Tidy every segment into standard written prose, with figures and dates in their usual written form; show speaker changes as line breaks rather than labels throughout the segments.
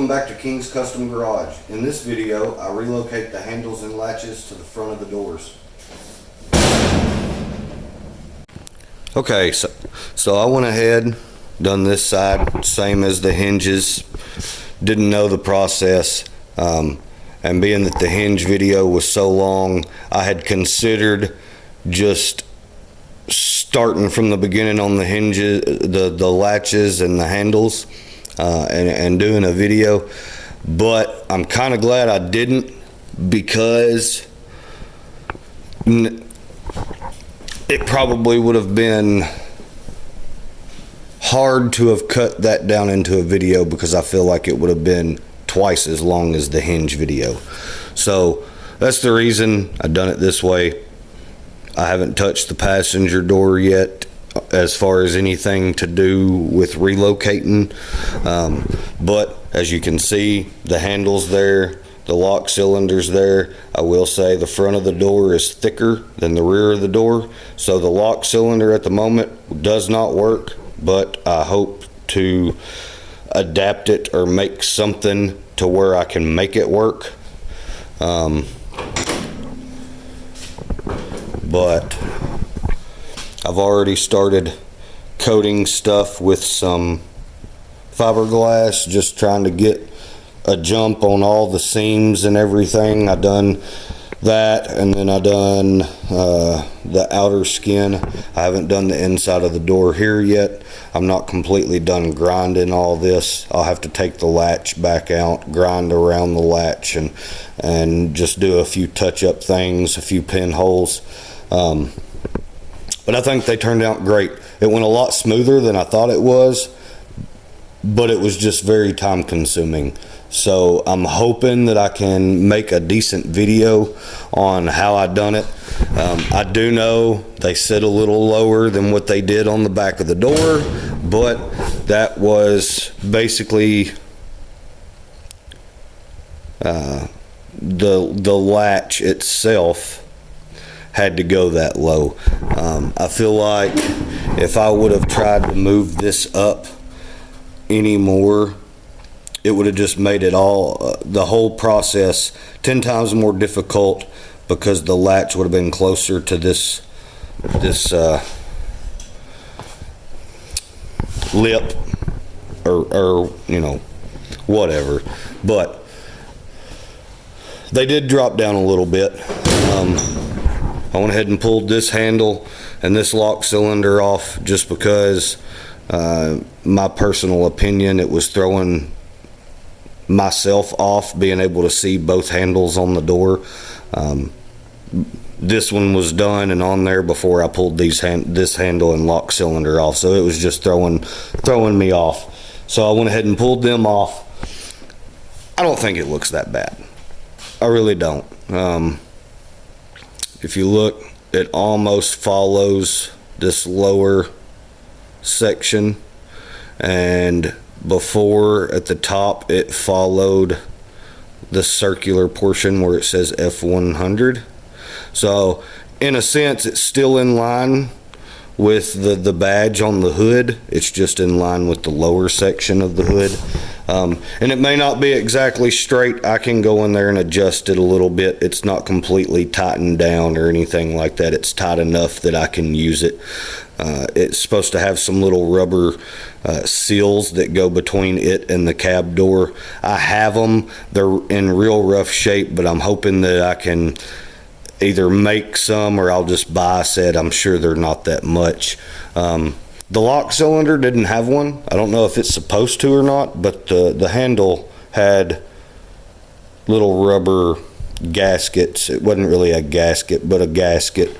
Welcome back to King's Custom Garage. In this video, I relocate the handles and latches to the front of the doors. Okay, so I went ahead, done this side, same as the hinges. Didn't know the process, and being that the hinge video was so long, I had considered just starting from the beginning on the hinges, the latches and the handles, and doing a video. But I'm kind of glad I didn't, because it probably would have been hard to have cut that down into a video, because I feel like it would have been twice as long as the hinge video. So that's the reason I done it this way. I haven't touched the passenger door yet as far as anything to do with relocating, but as you can see, the handle's there, the lock cylinder's there. I will say the front of the door is thicker than the rear of the door, so the lock cylinder at the moment does not work, but I hope to adapt it or make something to where I can make it work. But I've already started coating stuff with some fiberglass, just trying to get a jump on all the seams and everything. I done that, and then I done the outer skin. I haven't done the inside of the door here yet. I'm not completely done grinding all this. I'll have to take the latch back out, grind around the latch, and just do a few touch-up things, a few pinholes. But I think they turned out great. It went a lot smoother than I thought it was, but it was just very time consuming. So I'm hoping that I can make a decent video on how I done it. I do know they sit a little lower than what they did on the back of the door, but that was basically the latch itself had to go that low. I feel like if I would have tried to move this up anymore, it would have just made it all, the whole process 10 times more difficult, because the latch would have been closer to this lip, or you know, whatever. But they did drop down a little bit. I went ahead and pulled this handle and this lock cylinder off, just because my personal opinion, it was throwing myself off being able to see both handles on the door. This one was done and on there before I pulled this handle and lock cylinder off, so it was just throwing me off. So I went ahead and pulled them off. I don't think it looks that bad. I really don't. If you look, it almost follows this lower section, and before at the top it followed the circular portion where it says F100. So in a sense, it's still in line with the badge on the hood. It's just in line with the lower section of the hood. And it may not be exactly straight. I can go in there and adjust it a little bit. It's not completely tightened down or anything like that. It's tight enough that I can use it. It's supposed to have some little rubber seals that go between it and the cab door. I have them. They're in real rough shape, but I'm hoping that I can either make some, or I'll just buy a set. I'm sure they're not that much. The lock cylinder didn't have one. I don't know if it's supposed to or not, but the handle had little rubber gaskets. It wasn't really a gasket, but a gasket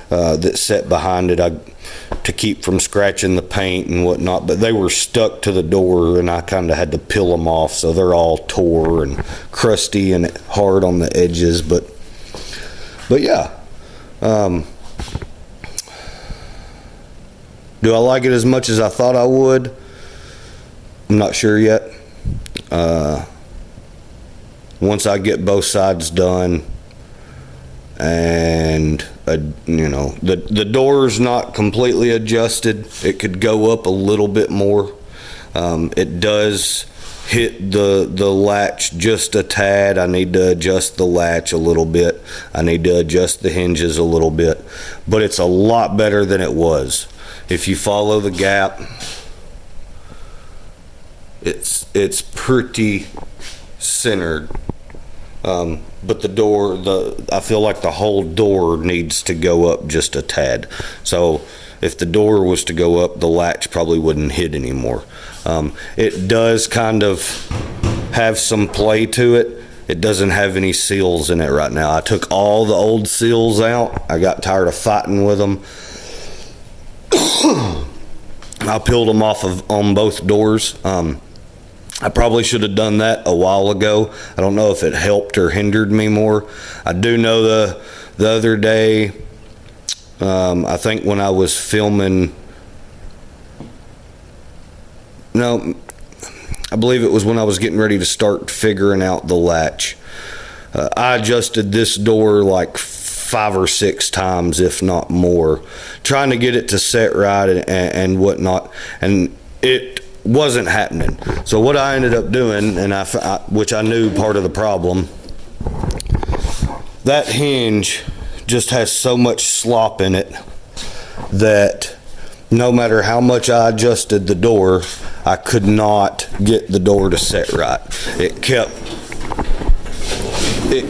that sat behind it to keep from scratching the paint and whatnot. But they were stuck to the door, and I kind of had to peel them off, so they're all tore and crusty and hard on the edges. But yeah. Do I like it as much as I thought I would? I'm not sure yet. Once I get both sides done, and you know, the door's not completely adjusted. It could go up a little bit more. It does hit the latch just a tad. I need to adjust the latch a little bit. I need to adjust the hinges a little bit, but it's a lot better than it was. If you follow the gap, it's pretty centered. But the door, I feel like the whole door needs to go up just a tad. So if the door was to go up, the latch probably wouldn't hit anymore. It does kind of have some play to it. It doesn't have any seals in it right now. I took all the old seals out. I got tired of fighting with them. I peeled them off on both doors. I probably should have done that a while ago. I don't know if it helped or hindered me more. I do know the other day, I think when I was filming, no, I believe it was when I was getting ready to start figuring out the latch. I adjusted this door like 5 or 6 times, if not more, trying to get it to set right and whatnot, and it wasn't happening. So what I ended up doing, and which I knew part of the problem, that hinge just has so much slop in it that no matter how much I adjusted the door, I could not get the door to set right. It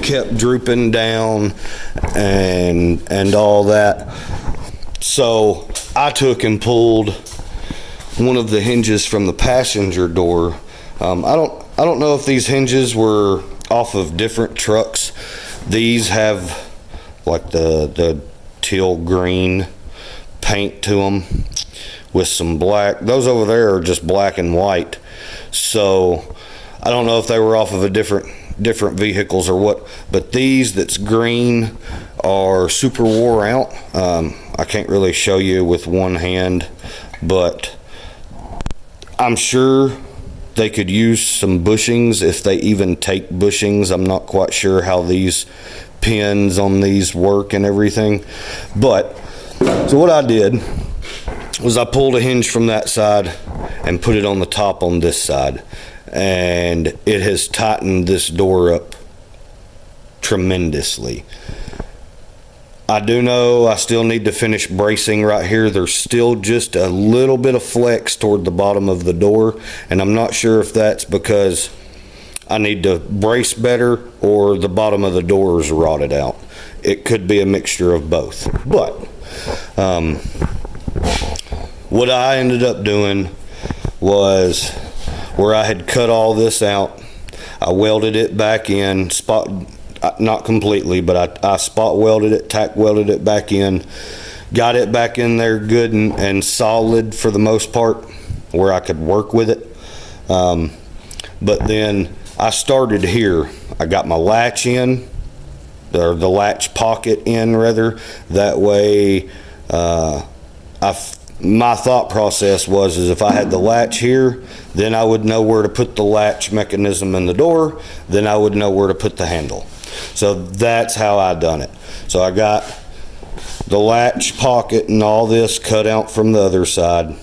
kept drooping down and all that. So I took and pulled one of the hinges from the passenger door. I don't know if these hinges were off of different trucks. These have like the teal green paint to them with some black. Those over there are just black and white. So I don't know if they were off of a different vehicles or what, but these that's green are super wore out. I can't really show you with one hand, but I'm sure they could use some bushings if they even take bushings. I'm not quite sure how these pins on these work and everything. But so what I did was I pulled a hinge from that side and put it on the top on this side, and it has tightened this door up tremendously. I do know I still need to finish bracing right here. There's still just a little bit of flex toward the bottom of the door, and I'm not sure if that's because I need to brace better or the bottom of the door is rotted out. It could be a mixture of both. But what I ended up doing was, where I had cut all this out, I welded it back in, not completely, but I spot welded it, tack welded it back in, got it back in there good and solid for the most part, where I could work with it. But then I started here. I got my latch in, or the latch pocket in rather. That way, my thought process was if I had the latch here, then I would know where to put the latch mechanism in the door, then I would know where to put the handle. So that's how I done it. So I got the latch pocket and all this cut out from the other side.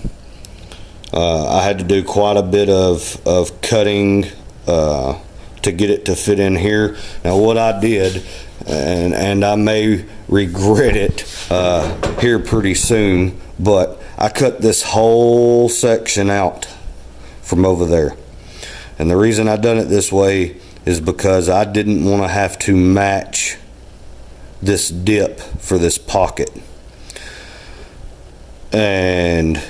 I had to do quite a bit of cutting to get it to fit in here. Now what I did, and I may regret it here pretty soon, but I cut this whole section out from over there. And the reason I done it this way is because I didn't want to have to match this dip for this pocket. And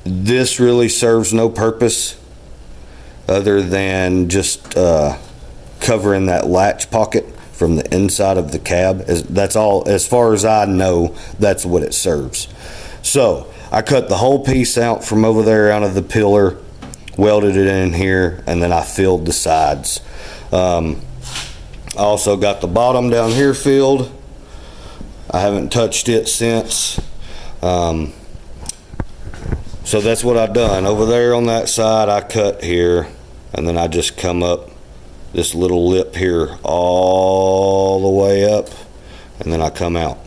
this really serves no purpose other than just covering that latch pocket from the inside of the cab. That's all, as far as I know, that's what it serves. So I cut the whole piece out from over there out of the pillar, welded it in here, and then I filled the sides. I also got the bottom down here filled. I haven't touched it since. So that's what I've done. Over there on that side, I cut here, and then I just come up this little lip here all the way up, and then I come out.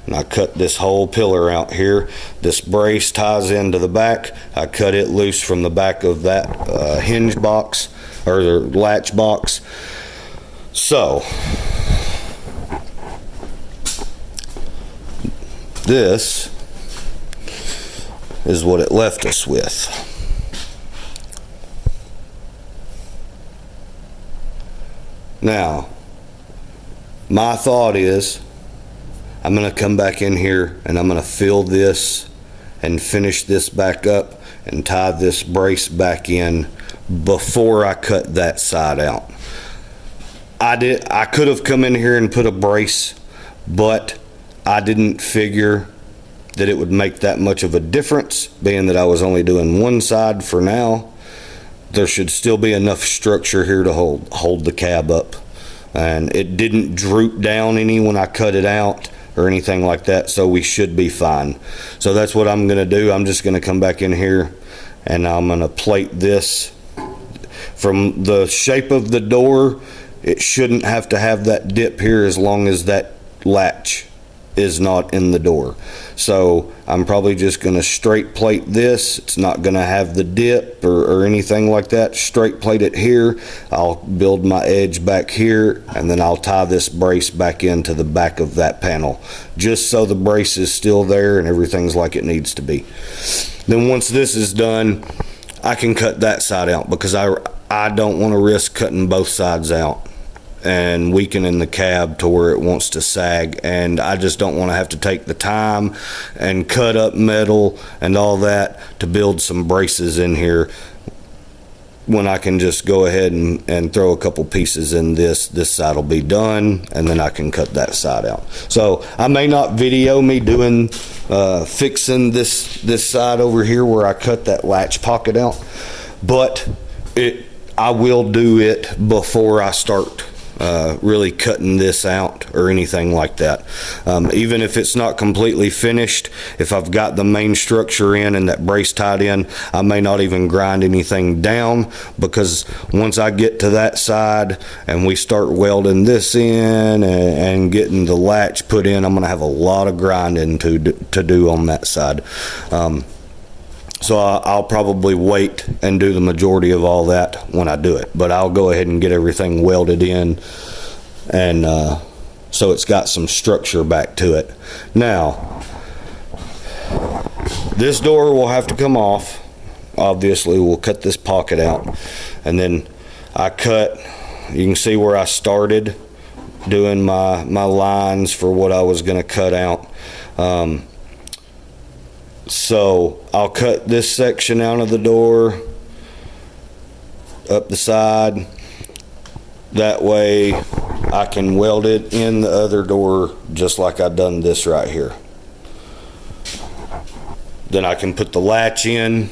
and I cut this whole pillar out here. This brace ties into the back. I cut it loose from the back of that hinge box, or the latch box. So this is what it left us with. Now, my thought is I'm going to come back in here and I'm going to fill this and finish this back up and tie this brace back in before I cut that side out. I could have come in here and put a brace, but I didn't figure that it would make that much of a difference, being that I was only doing one side for now. There should still be enough structure here to hold the cab up, and it didn't droop down any when I cut it out or anything like that, so we should be fine. So that's what I'm gonna do. I'm just gonna come back in here and I'm gonna plate this. From the shape of the door, it shouldn't have to have that dip here as long as that latch is not in the door. So I'm probably just going to straight plate this. It's not going to have the dip or anything like that. Straight plate it here. I'll build my edge back here, and then I'll tie this brace back into the back of that panel, just so the brace is still there and everything's like it needs to be. Then once this is done, I can cut that side out, because I don't want to risk cutting both sides out and weakening the cab to where it wants to sag, and I just don't want to have to take the time and cut up metal and all that to build some braces in here, when I can just go ahead and throw a couple pieces in this side will be done, and then I can cut that side out. So I may not video me doing fixing this side over here where I cut that latch pocket out, but I will do it before I start really cutting this out or anything like that. Even if it's not completely finished, if I've got the main structure in and that brace tied in, I may not even grind anything down, because once I get to that side and we start welding this in and getting the latch put in, I'm gonna have a lot of grinding to do on that side. So I'll probably wait and do the majority of all that when I do it. But I'll go ahead and get everything welded in, and so it's got some structure back to it. Now, this door will have to come off. Obviously, we'll cut this pocket out. And then you can see where I started doing my lines for what I was gonna cut out. So I'll cut this section out of the door up the side. That way I can weld it in the other door just like I've done this right here. Then I can put the latch in,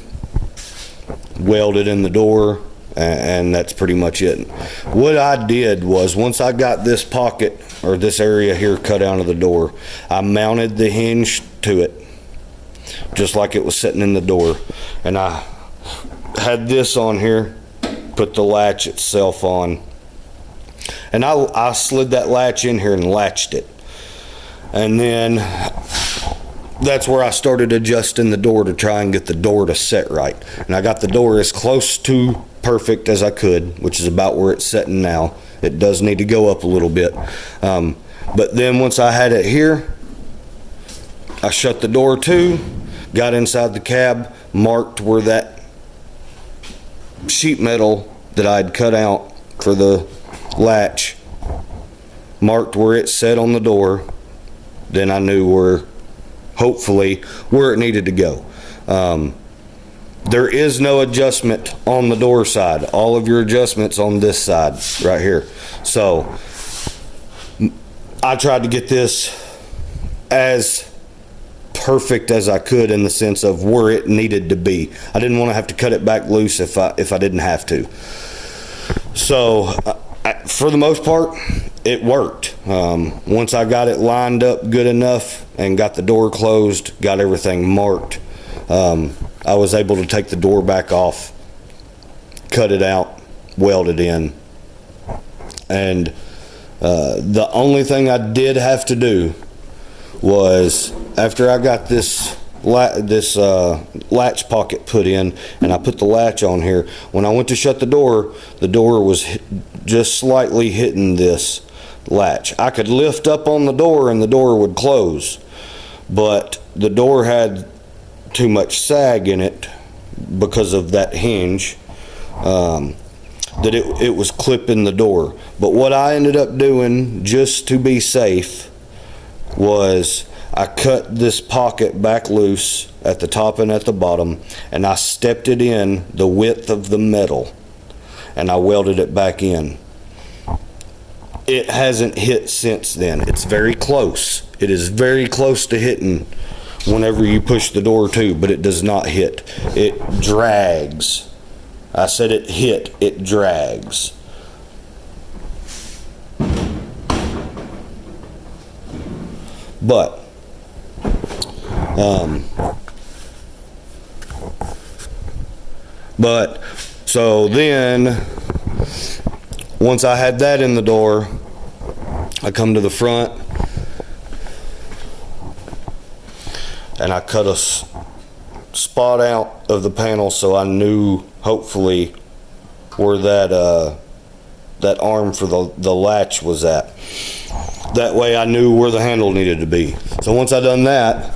weld it in the door, and that's pretty much it. What I did was, once I got this pocket or this area here cut out of the door, I mounted the hinge to it just like it was sitting in the door, and I had this on here, put the latch itself on, and I slid that latch in here and latched it, and then that's where I started adjusting the door to try and get the door to set right. And I got the door as close to perfect as I could, which is about where it's sitting now. It does need to go up a little bit, but then once I had it here, I shut the door to, got inside the cab, marked where that sheet metal that I'd cut out for the latch, marked where it set on the door. Then I knew hopefully where it needed to go. There is no adjustment on the door side. All of your adjustments on this side right here. So I tried to get this as perfect as I could, in the sense of where it needed to be. I didn't want to have to cut it back loose if I didn't have to. So for the most part, it worked. Once I got it lined up good enough and got the door closed, got everything marked, I was able to take the door back off, cut it out, weld it in. And the only thing I did have to do was after I got this latch pocket put in, and I put the latch on here, when I went to shut the door was just slightly hitting this latch. I could lift up on the door and the door would close, but the door had too much sag in it because of that hinge, that it was clipping the door. But what I ended up doing, just to be safe, was I cut this pocket back loose at the top and at the bottom, and I stepped it in the width of the metal, and I welded it back in. It hasn't hit since then. It's very close. It is very close to hitting whenever you push the door to, but it does not hit. It drags. I said it hit, it drags. But so then once I had that in the door, I come to the front and I cut a spot out of the panel, so I knew hopefully where that arm for the latch was at. That way I knew where the handle needed to be. So once I done that,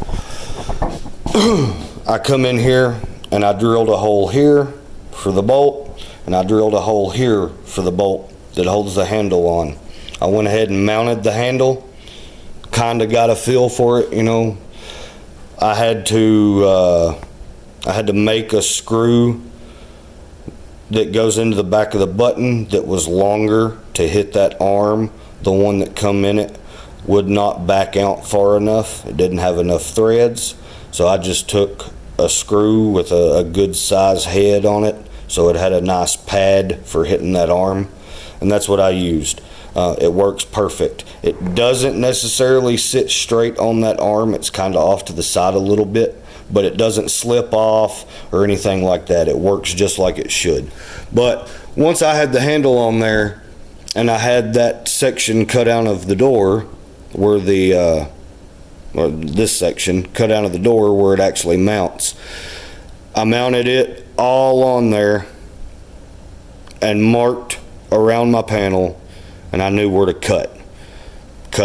I come in here and I drilled a hole here for the bolt, and I drilled a hole here for the bolt that holds the handle on. I went ahead and mounted the handle, kind of got a feel for it, you know. I had to make a screw that goes into the back of the button that was longer to hit that arm. The one that come in it would not back out far enough. It didn't have enough threads, so I just took a screw with a good size head on it, so it had a nice pad for hitting that arm, and that's what I used. It works perfect. It doesn't necessarily sit straight on that arm. It's kind of off to the side a little bit, but it doesn't slip off or anything like that. It works just like it should. But once I had the handle on there and I had that section cut out of the door where this section cut out of the door where it actually mounts, I mounted it all on there and marked around my panel, and I knew where to cut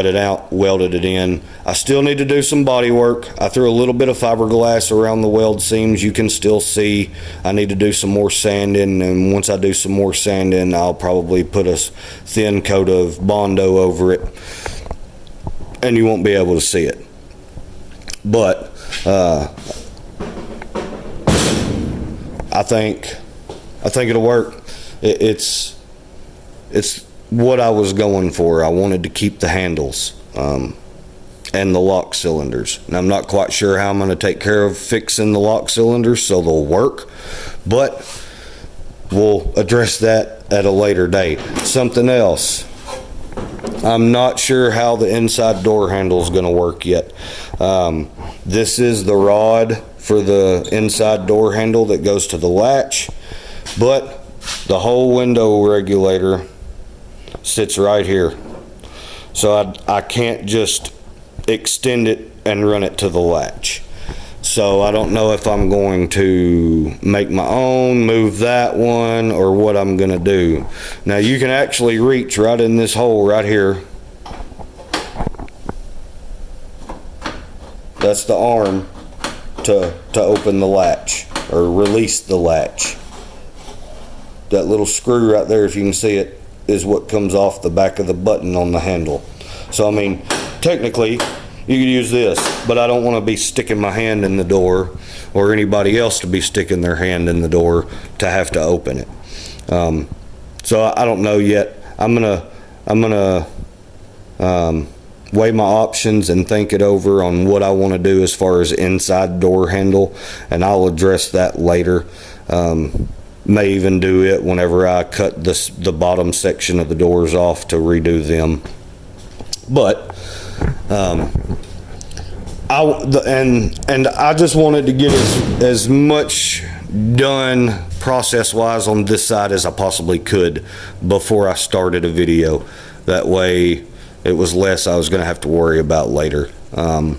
it out, welded it in. I still need to do some body work. I threw a little bit of fiberglass around the weld seams. You can still see I need to do some more sanding, and once I do some more sanding, I'll probably put a thin coat of Bondo over it, and you won't be able to see it. But I think it'll work. It's what I was going for. I wanted to keep the handles and the lock cylinders. And I'm not quite sure how I'm going to take care of fixing the lock cylinders so they'll work, but we'll address that at a later date. Something else, I'm not sure how the inside door handle is going to work yet. This is the rod for the inside door handle that goes to the latch, but the whole window regulator sits right here, so I can't just extend it and run it to the latch. So I don't know if I'm going to make my own, move that one, or what I'm going to do. Now you can actually reach right in this hole right here. That's the arm to open the latch or release the latch. That little screw right there, if you can see it, is what comes off the back of the button on the handle. So I mean, technically you could use this, but I don't want to be sticking my hand in the door, or anybody else to be sticking their hand in the door to have to open it. So I don't know yet. I'm gonna weigh my options and think it over on what I want to do as far as inside door handle, and I'll address that later. May even do it whenever I cut the bottom section of the doors off to redo them. But I just wanted to get as much done process wise on this side as I possibly could before I started a video. That way it was less I was going to have to worry about later. I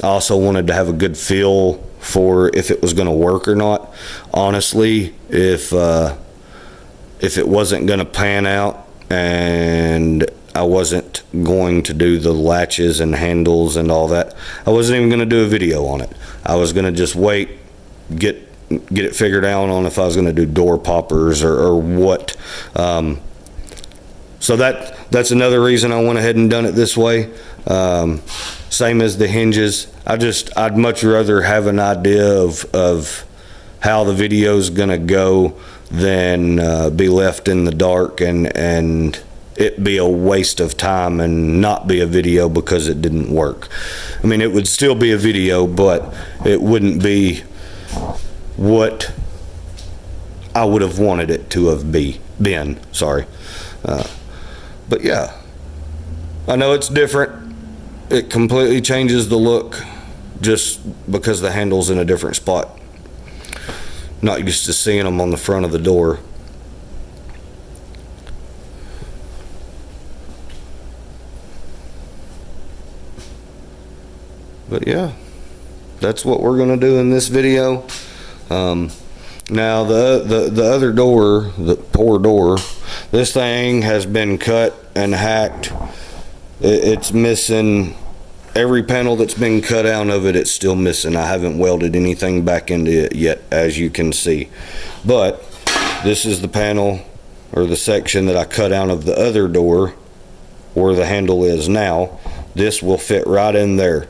also wanted to have a good feel for if it was going to work or not. Honestly, if it wasn't going to pan out and I wasn't going to do the latches and handles and all that, I wasn't even going to do a video on it. I was going to just wait, get it figured out on if I was going to do door poppers or what. So that's another reason I went ahead and done it this way. Same as the hinges. I'd much rather have an idea of how the video's gonna go than be left in the dark and it be a waste of time and not be a video because it didn't work. I mean, it would still be a video, but it wouldn't be what I would have wanted it to have been. Sorry. But yeah, I know it's different. It completely changes the look just because the handle's in a different spot. Not used to seeing them on the front of the door. But yeah, that's what we're gonna do in this video. Now the other door, the poor door, this thing has been cut and hacked. It's missing every panel that's been cut out of it. It's still missing. I haven't welded anything back into it yet, as you can see. But this is the panel or the section that I cut out of the other door where the handle is now. This will fit right in there.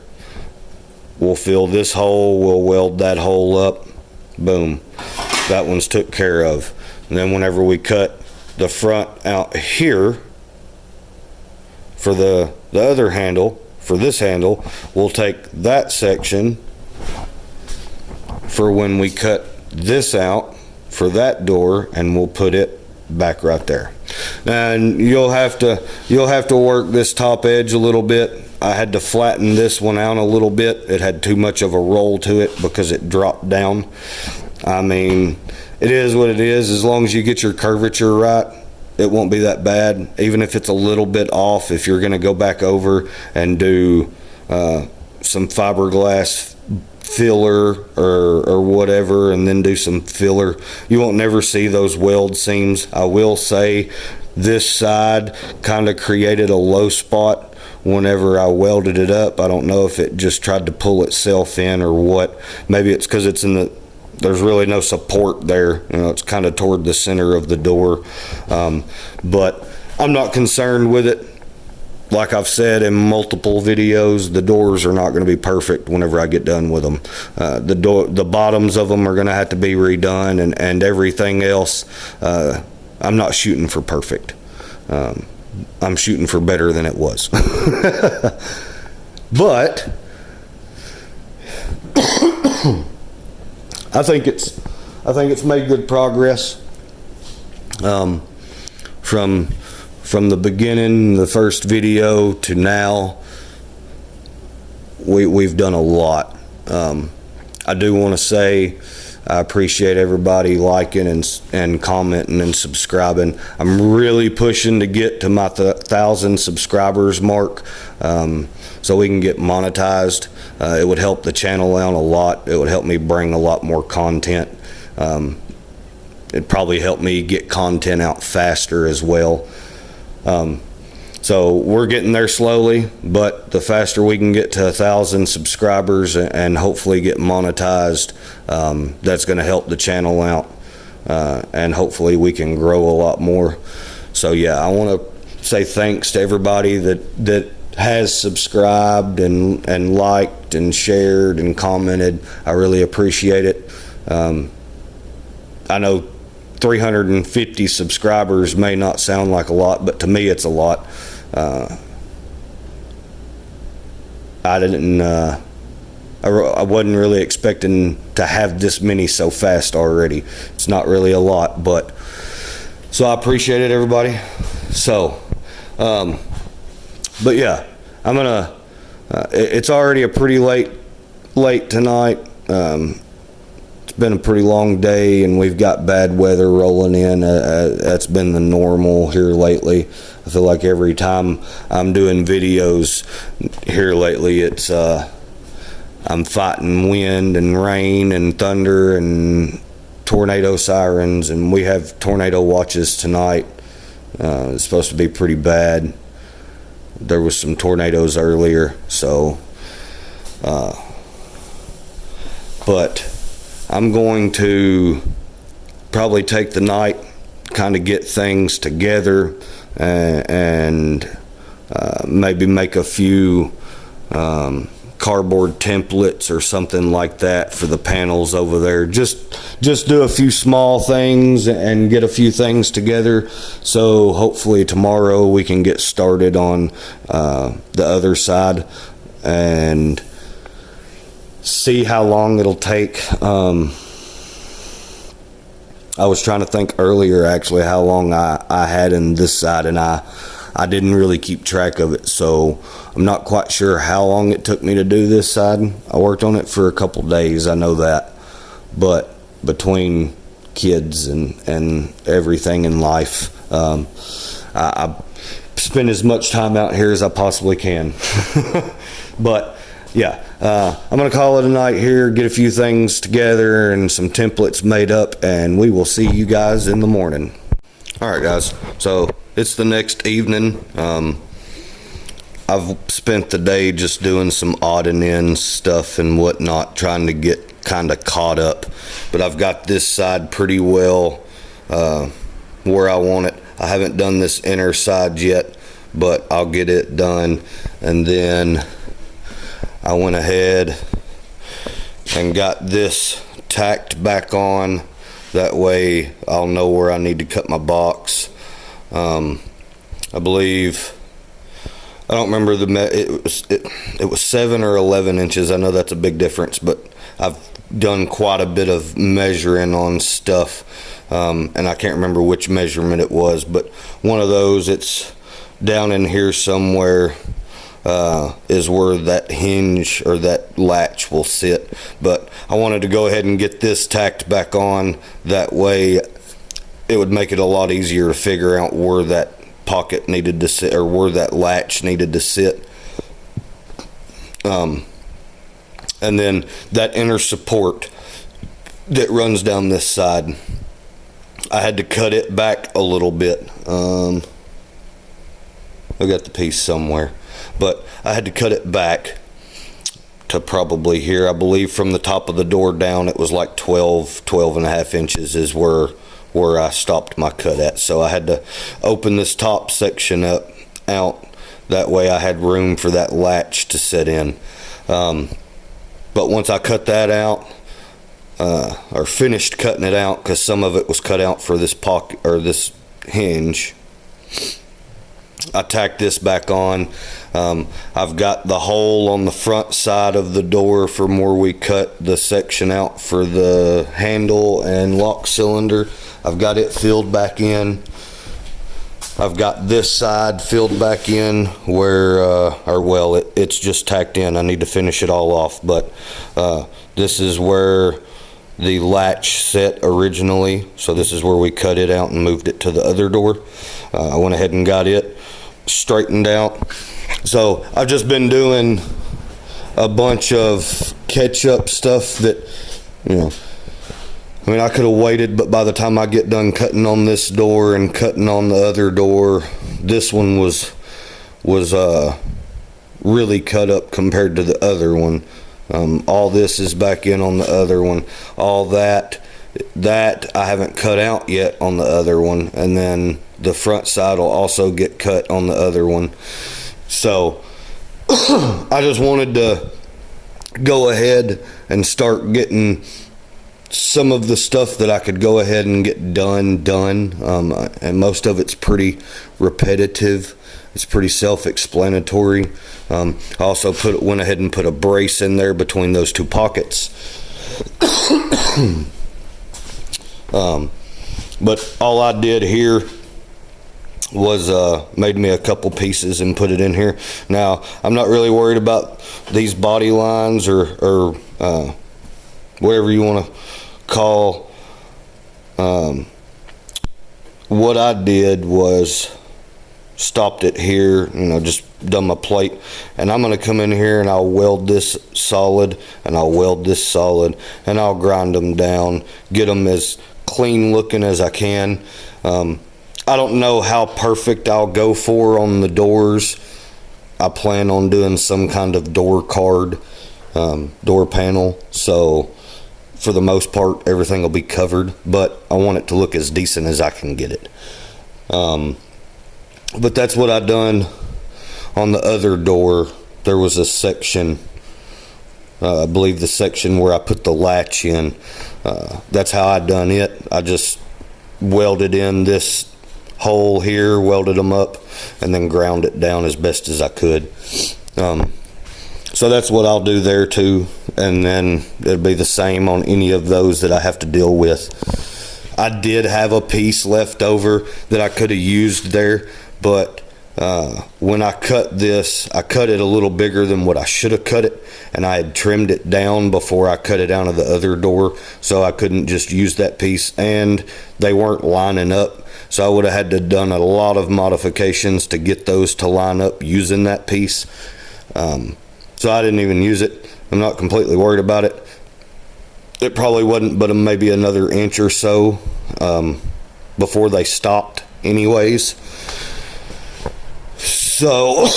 We'll fill this hole, we'll weld that hole up, boom. That one's took care of. And then whenever we cut the front out here for the other handle, for this handle, we'll take that section for when we cut this out for that door, and we'll put it back right there. And you'll have to work this top edge a little bit. I had to flatten this one out a little bit. It had too much of a roll to it because it dropped down. I mean, it is what it is. As long as you get your curvature right, it won't be that bad. Even if it's a little bit off, if you're going to go back over and do some fiberglass filler or whatever, and then do some filler, you won't never see those weld seams. I will say this side kind of created a low spot whenever I welded it up. I don't know if it just tried to pull itself in or what. Maybe it's because it's in there's really no support there. You know, it's kind of toward the center of the door. But I'm not concerned with it. Like I've said in multiple videos, the doors are not going to be perfect whenever I get done with them. The bottoms of them are going to have to be redone, and everything else, I'm not shooting for perfect. I'm shooting for better than it was. But I think it's made good progress. From the beginning, the first video, to now, we've done a lot. I do want to say I appreciate everybody liking and commenting and subscribing. I'm really pushing to get to my 1,000 subscribers mark, so we can get monetized. It would help the channel out a lot. It would help me bring a lot more content. It'd probably help me get content out faster as well. So we're getting there slowly, but the faster we can get to 1,000 subscribers and hopefully get monetized, that's going to help the channel out, and hopefully we can grow a lot more. So yeah, I want to say thanks to everybody that has subscribed and liked and shared and commented. I really appreciate it. I know 350 subscribers may not sound like a lot, but to me it's a lot. I wasn't really expecting to have this many so fast already. It's not really a lot, but so I appreciate it, everybody. So but yeah, I'm gonna it's already a pretty late tonight. It's been a pretty long day, and we've got bad weather rolling in. That's been the normal here lately. I feel like every time I'm doing videos here lately, it's I'm fighting wind and rain and thunder and tornado sirens, and we have tornado watches tonight. It's supposed to be pretty bad. There was some tornadoes earlier, so but I'm going to probably take the night, kind of get things together, and maybe make a few cardboard templates or something like that for the panels over there. Just do a few small things and get a few things together, so hopefully tomorrow we can get started on the other side and see how long it'll take. I was trying to think earlier actually how long I had in this side, and I didn't really keep track of it, so I'm not quite sure how long it took me to do this side. I worked on it for a couple days, I know that, but between kids and everything in life, I spend as much time out here as I possibly can. But yeah, I'm gonna call it a night here, get a few things together and some templates made up, and we will see you guys in the morning. All right, guys, so it's the next evening. I've spent the day just doing some odd and end stuff and whatnot, trying to get kind of caught up, but I've got this side pretty well where I want it. I haven't done this inner side yet, but I'll get it done. And then I went ahead and got this tacked back on. That way I'll know where I need to cut my box. I believe, I don't remember it was 7 or 11 inches. I know that's a big difference, but I've done quite a bit of measuring on stuff, and I can't remember which measurement it was, but one of those, it's down in here somewhere, is where that hinge or that latch will sit. But I wanted to go ahead and get this tacked back on. That way it would make it a lot easier to figure out where that pocket needed to sit, or where that latch needed to sit. And then that inner support that runs down this side, I had to cut it back a little bit. I got the piece somewhere, but I had to cut it back to probably here. I believe from the top of the door down, it was like 12 and a half inches is where I stopped my cut at. So I had to open this top section out. That way I had room for that latch to sit in. But once I cut that out, or finished cutting it out, because some of it was cut out for this pocket or this hinge, I tacked this back on. I've got the hole on the front side of the door from where we cut the section out for the handle and lock cylinder. I've got it filled back in. I've got this side filled back in where, it's just tacked in. I need to finish it all off, but this is where the latch set originally. So this is where we cut it out and moved it to the other door. I went ahead and got it straightened out. So I've just been doing a bunch of catch-up stuff that, I mean, I could have waited, but by the time I get done cutting on this door and cutting on the other door, this one was really cut up compared to the other one. All this is back in on the other one. All that I haven't cut out yet on the other one, and then the front side will also get cut on the other one. So I just wanted to go ahead and start getting some of the stuff that I could go ahead and get done. And most of it's pretty repetitive. It's pretty self-explanatory. I also went ahead and put a brace in there between those two pockets. But all I did here was made me a couple pieces and put it in here. Now, I'm not really worried about these body lines or whatever you want to recall, what I did was stopped it here, just done my plate, and I'm going to come in here and I'll weld this solid, and I'll weld this solid, and I'll grind them down, get them as clean looking as I can. I don't know how perfect I'll go for on the doors. I plan on doing some kind of door card, door panel, so for the most part everything will be covered, but I want it to look as decent as I can get it. But that's what I done on the other door. There was a section, I believe the section where I put the latch in, that's how I done it. I just welded in this hole here, welded them up, and then ground it down as best as I could. So that's what I'll do there too, and then it'll be the same on any of those that I have to deal with. I did have a piece left over that I could have used there, but when I cut this, I cut it a little bigger than what I should have cut it, and I had trimmed it down before I cut it out of the other door, so I couldn't just use that piece, and they weren't lining up, so I would have had to done a lot of modifications to get those to line up using that piece. So I didn't even use it. I'm not completely worried about it. It probably wasn't but maybe another inch or so before they stopped anyways. So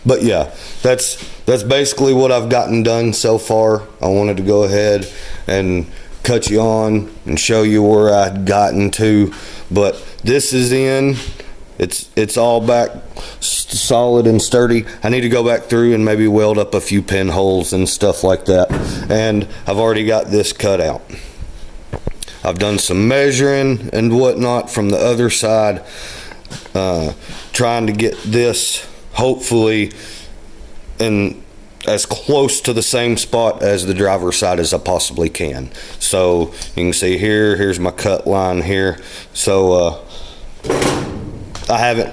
but yeah, that's basically what I've gotten done so far. I wanted to go ahead and cut you on and show you where I'd gotten to, but this is in. It's all back solid and sturdy. I need to go back through and maybe weld up a few pinholes and stuff like that, and I've already got this cut out. I've done some measuring and whatnot from the other side, trying to get this hopefully in as close to the same spot as the driver's side as I possibly can. So you can see here's my cut line here. So I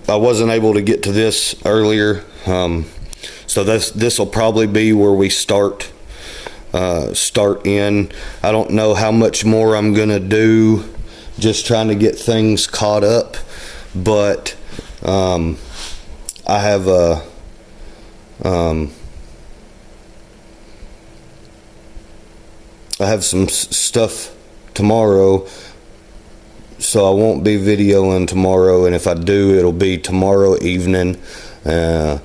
wasn't able to get to this earlier, so this will probably be where we start in. I don't know how much more I'm gonna do, just trying to get things caught up, but I have some stuff tomorrow, so I won't be videoing tomorrow, and if I do, it'll be tomorrow evening or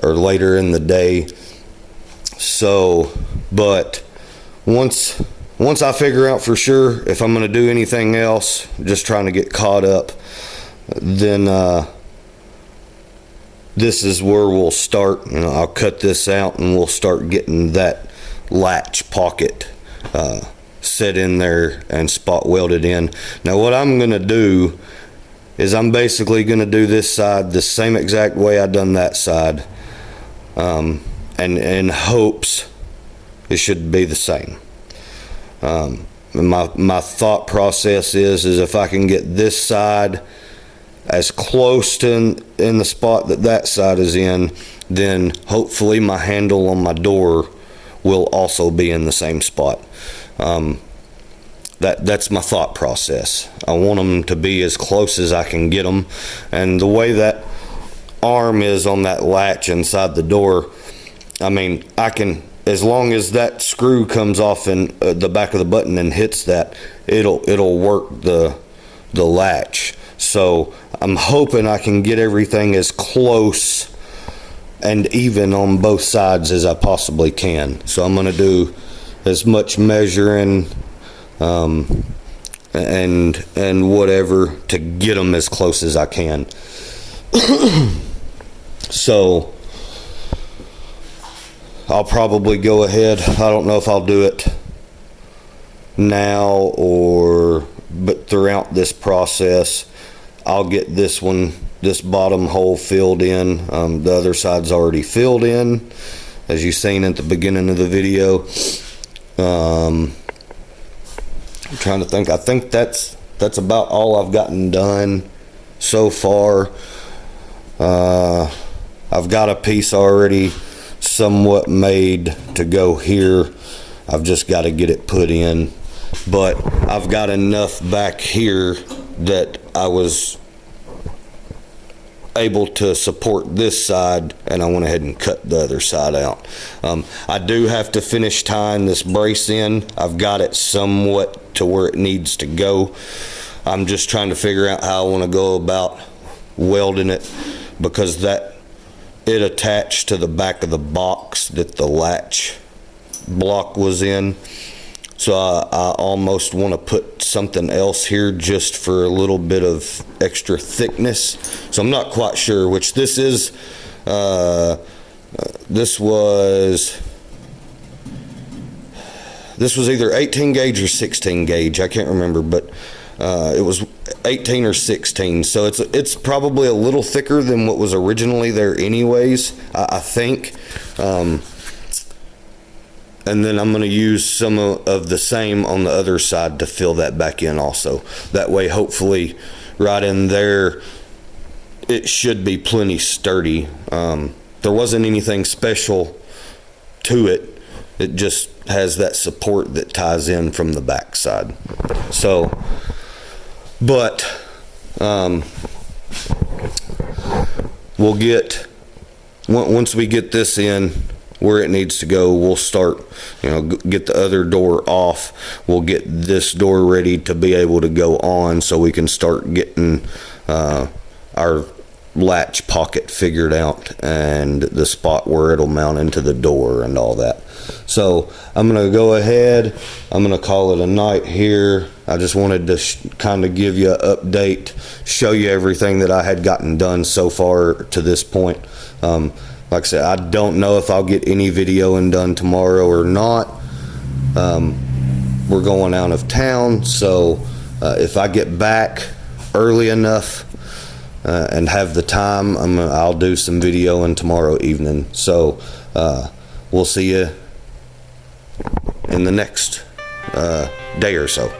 later in the day. So, but once I figure out for sure if I'm going to do anything else, just trying to get caught up, then this is where we'll start. I'll cut this out and we'll start getting that latch pocket set in there and spot welded in. Now what I'm going to do is I'm basically going to do this side the same exact way I done that side, and in hopes it should be the same. My thought process is if I can get this side as close to in the spot that side is in, then hopefully my handle on my door will also be in the same spot. That's my thought process. I want them to be as close as I can get them, and the way that arm is on that latch inside the door, I mean, I can, as long as that screw comes off in the back of the button and hits that, it'll work the latch. So I'm hoping I can get everything as close and even on both sides as I possibly can. So I'm going to do as much measuring and whatever to get them as close as I can. So I'll probably go ahead. I don't know if I'll do it now but throughout this process, I'll get this bottom hole filled in. The other side's already filled in, as you seen at the beginning of the video. I'm trying to think. I think that's about all I've gotten done so far. I've got a piece already somewhat made to go here. I've just got to get it put in, but I've got enough back here that I was able to support this side, and I went ahead and cut the other side out. I do have to finish tying this brace in. I've got it somewhat to where it needs to go. I'm just trying to figure out how I want to go about welding it, because it attached to the back of the box that the latch block was in. So I almost want to put something else here just for a little bit of extra thickness. So I'm not quite sure which this is. This was either 18 gauge or 16 gauge. I can't remember, but it was 18 or 16. So it's probably a little thicker than what was originally there anyways, I think. And then I'm going to use some of the same on the other side to fill that back in also. That way, hopefully, right in there, it should be plenty sturdy. There wasn't anything special to it. It just has that support that ties in from the back side. So, but we'll get, once we get this in where it needs to go, we'll start, get the other door off. We'll get this door ready to be able to go on, so we can start getting our latch pocket figured out and the spot where it'll mount into the door and all that. So I'm going to go ahead. I'm going to call it a night here. I just wanted to kind of give you an update, show you everything that I had gotten done so far to this point. Like I said, I don't know if I'll get any videoing done tomorrow or not. We're going out of town, so if I get back early enough and have the time, I'll do some videoing tomorrow evening. So we'll see you in the next day or so.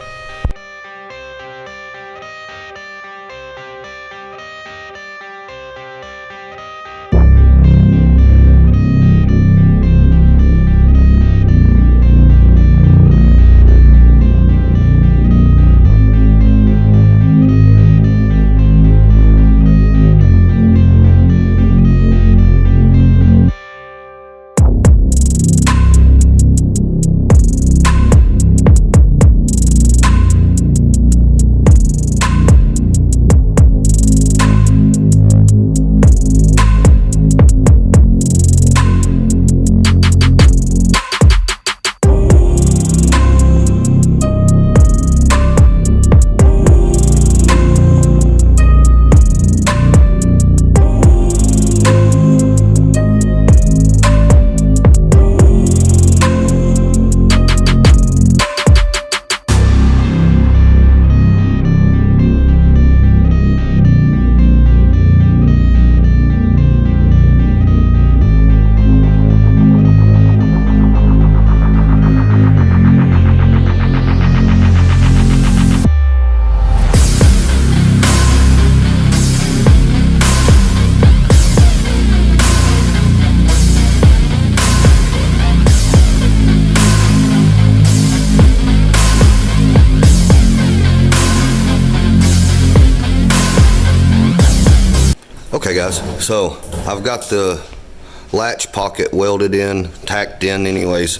Okay guys, so I've got the latch pocket welded in, tacked in anyways,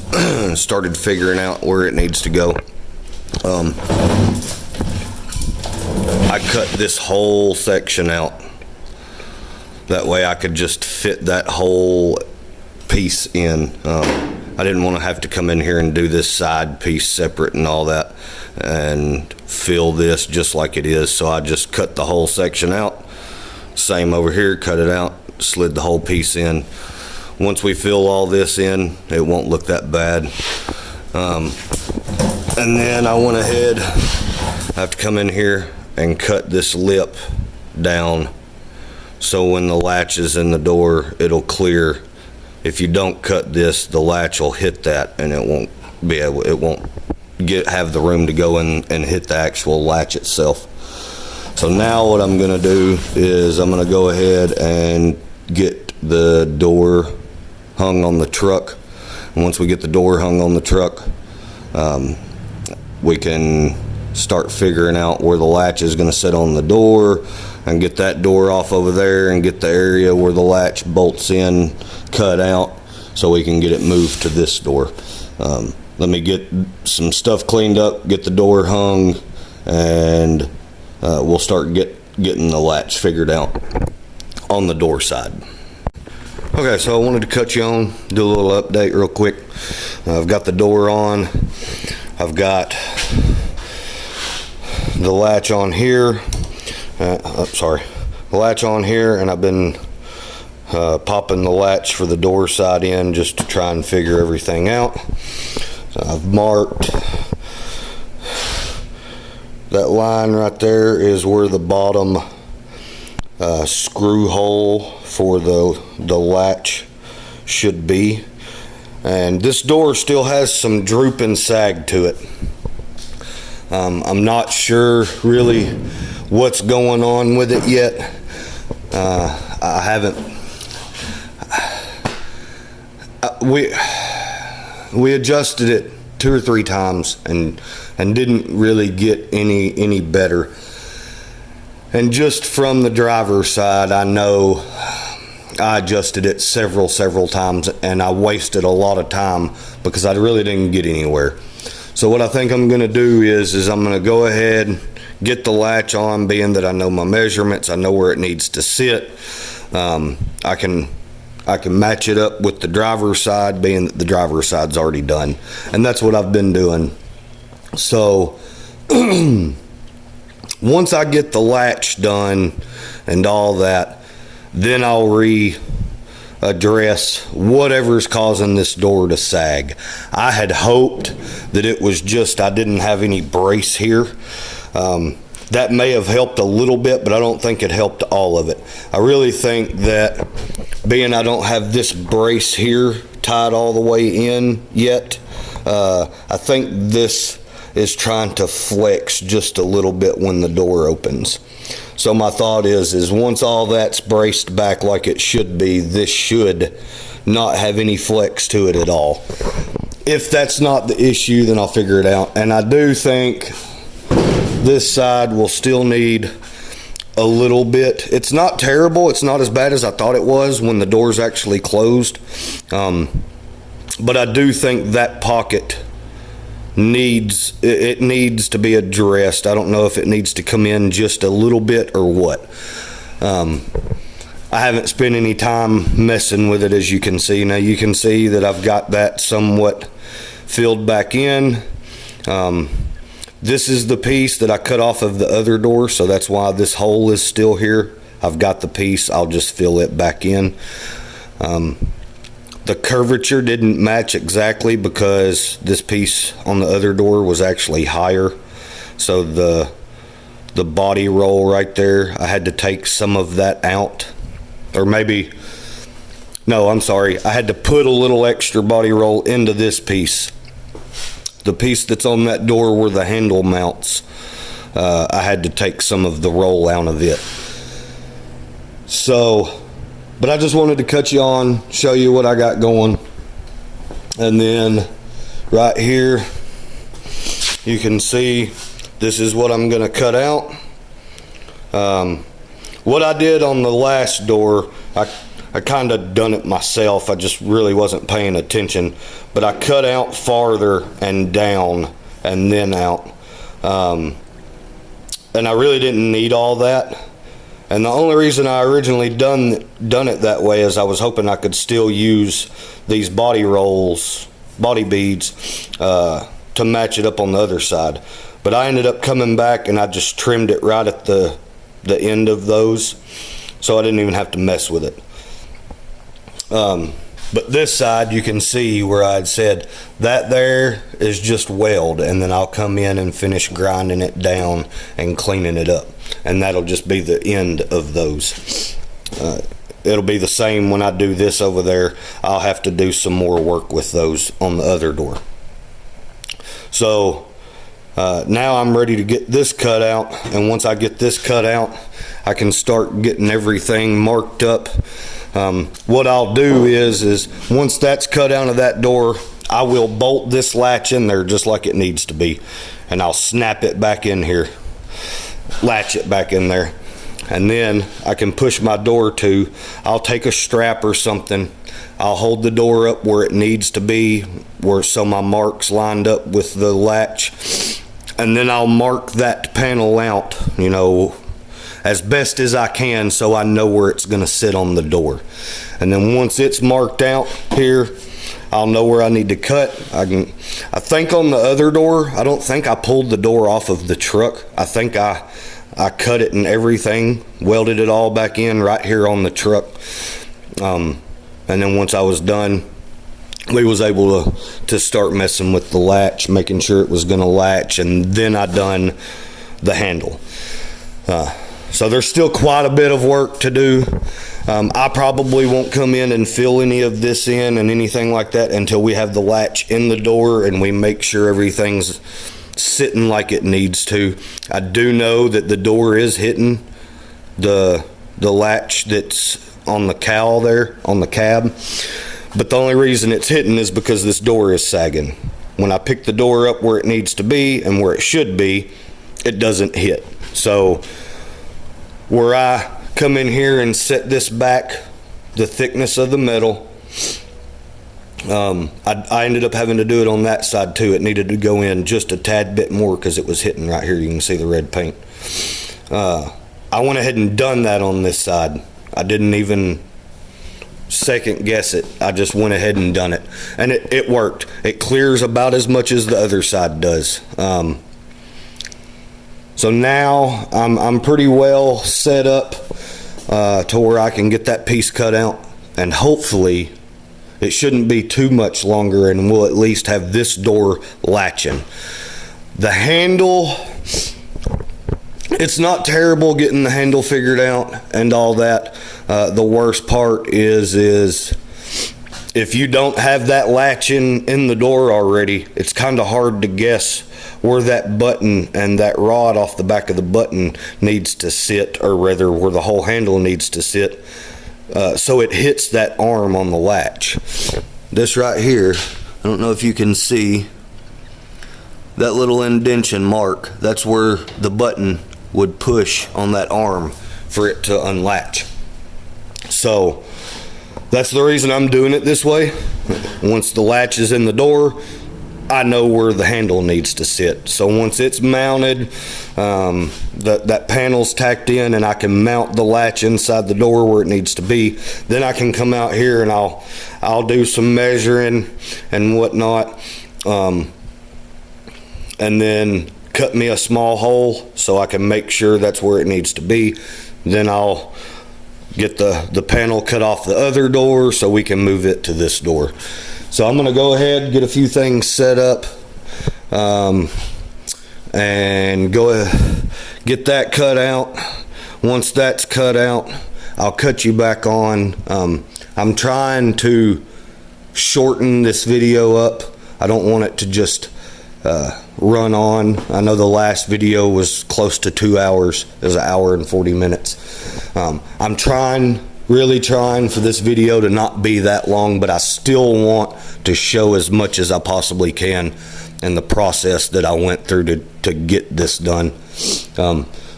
started figuring out where it needs to go. I cut this whole section out. That way I could just fit that whole piece in. I didn't want to have to come in here and do this side piece separate and all that and fill this just like it is. So I just cut the whole section out. Same over here, cut it out, slid the whole piece in. Once we fill all this in, it won't look that bad. And then I went ahead, I have to come in here and cut this lip down so when the latch is in the door, it'll clear. If you don't cut this, the latch will hit that and it won't have the room to go in and hit the actual latch itself. So now what I'm gonna do is I'm gonna go ahead and get the door hung on the truck. And once we get the door hung on the truck, we can start figuring out where the latch is going to sit on the door, and get that door off over there, and get the area where the latch bolts in cut out so we can get it moved to this door. Let me get some stuff cleaned up, get the door hung, and we'll start getting the latch figured out on the door side. Okay, so I wanted to cut you on, do a little update real quick. I've got the door on. I've got the latch on here. The latch on here, and I've been popping the latch for the door side in just to try and figure everything out. I've marked that line right there is where the bottom screw hole for the latch should be, and this door still has some droop and sag to it. I'm not sure really what's going on with it yet. I haven't. We adjusted it 2 or 3 times and didn't really get any better. And just from the driver's side, I know I adjusted it several times, and I wasted a lot of time because I really didn't get anywhere. So what I think I'm going to do is I'm going to go ahead, get the latch on, being that I know my measurements, I know where it needs to sit. I can match it up with the driver's side, being that the driver's side's already done, and that's what I've been doing. So once I get the latch done and all that, then I'll readdress whatever's causing this door to sag. I had hoped that it was just I didn't have any brace here. That may have helped a little bit, but I don't think it helped all of it. I really think that being I don't have this brace here tied all the way in yet, I think this is trying to flex just a little bit when the door opens. So my thought is once all that's braced back like it should be, this should not have any flex to it at all. If that's not the issue, then I'll figure it out. And I do think this side will still need a little bit. It's not terrible. It's not as bad as I thought it was when the door's actually closed. But I do think that pocket needs to be addressed. I don't know if it needs to come in just a little bit or what. I haven't spent any time messing with it, as you can see. Now you can see that I've got that somewhat filled back in. This is the piece that I cut off of the other door, so that's why this hole is still here. I've got the piece, I'll just fill it back in. The curvature didn't match exactly because this piece on the other door was actually higher. So the body roll right there, I had to take some of that out. Or maybe, no, I'm sorry. I had to put a little extra body roll into this piece. The piece that's on that door where the handle mounts, I had to take some of the roll out of it. So, but I just wanted to cut you on, show you what I got going. And then right here, you can see this is what I'm going to cut out. What I did on the last door, I kind of done it myself. I just really wasn't paying attention. But I cut out farther and down and then out. And I really didn't need all that. And the only reason I originally done it that way is I was hoping I could still use these body rolls, body beads, to match it up on the other side. But I ended up coming back and I just trimmed it right at the end of those, so I didn't even have to mess with it. But this side, you can see where I'd said that there is just weld, and then I'll come in and finish grinding it down and cleaning it up, and that'll just be the end of those. It'll be the same when I do this over there. I'll have to do some more work with those on the other door. So now I'm ready to get this cut out, and once I get this cut out, I can start getting everything marked up What I'll do is once that's cut out of that door, I will bolt this latch in there just like it needs to be, and I'll snap it back in here, latch it back in there, and then I can push my door to. I'll take a strap or something, I'll hold the door up where it needs to be, so my mark's lined up with the latch, and then I'll mark that panel out, you know, as best as I can, so I know where it's going to sit on the door. And then once it's marked out here, I'll know where I need to cut. I think on the other door, I don't think I pulled the door off of the truck. I think I cut it and everything, welded it all back in right here on the truck. And then once I was done, we was able to start messing with the latch, making sure it was going to latch, and then I done the handle. So there's still quite a bit of work to do. I probably won't come in and fill any of this in and anything like that until we have the latch in the door and we make sure everything's sitting like it needs to. I do know that the door is hitting the latch that's on the cowl there, on the cab, but the only reason it's hitting is because this door is sagging. When I pick the door up where it needs to be and where it should be, it doesn't hit. So where I come in here and set this back, the thickness of the metal, I ended up having to do it on that side too. It needed to go in just a tad bit more because it was hitting right here. You can see the red paint. I went ahead and done that on this side. I didn't even second guess it. I just went ahead and done it, and it worked. It clears about as much as the other side does. So now I'm pretty well set up to where I can get that piece cut out, and hopefully it shouldn't be too much longer, and we'll at least have this door latching. The handle, it's not terrible getting the handle figured out and all that. The worst part is if you don't have that latch in the door already, it's kind of hard to guess where that button and that rod off the back of the button needs to sit, or rather where the whole handle needs to sit, so it hits that arm on the latch. This right here, I don't know if you can see that little indentation mark. That's where the button would push on that arm for it to unlatch. So that's the reason I'm doing it this way. Once the latch is in the door, I know where the handle needs to sit. So once it's mounted, that panel's tacked in, and I can mount the latch inside the door where it needs to be, then I can come out here and I'll do some measuring and whatnot, and then cut me a small hole so I can make sure that's where it needs to be. Then I'll get the panel cut off the other door so we can move it to this door. So I'm going to go ahead, get a few things set up, and get that cut out. Once that's cut out, I'll cut you back on. I'm trying to shorten this video up. I don't want it to just run on. I know the last video was close to 2 hours. It was 1 hour and 40 minutes. I'm really trying for this video to not be that long, but I still want to show as much as I possibly can in the process that I went through to get this done.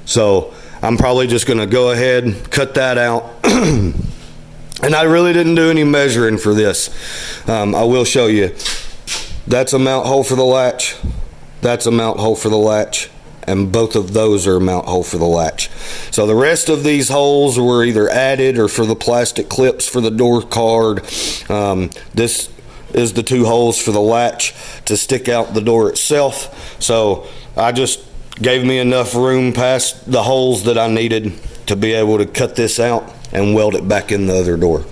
So I'm probably just going to go ahead and cut that out. And I really didn't do any measuring for this. I will show you. That's a mount hole for the latch. That's a mount hole for the latch. And both of those are a mount hole for the latch. So the rest of these holes were either added or for the plastic clips for the door card. This is the 2 holes for the latch to stick out the door itself. So I just gave me enough room past the holes that I needed to be able to cut this out and weld it back in the other door.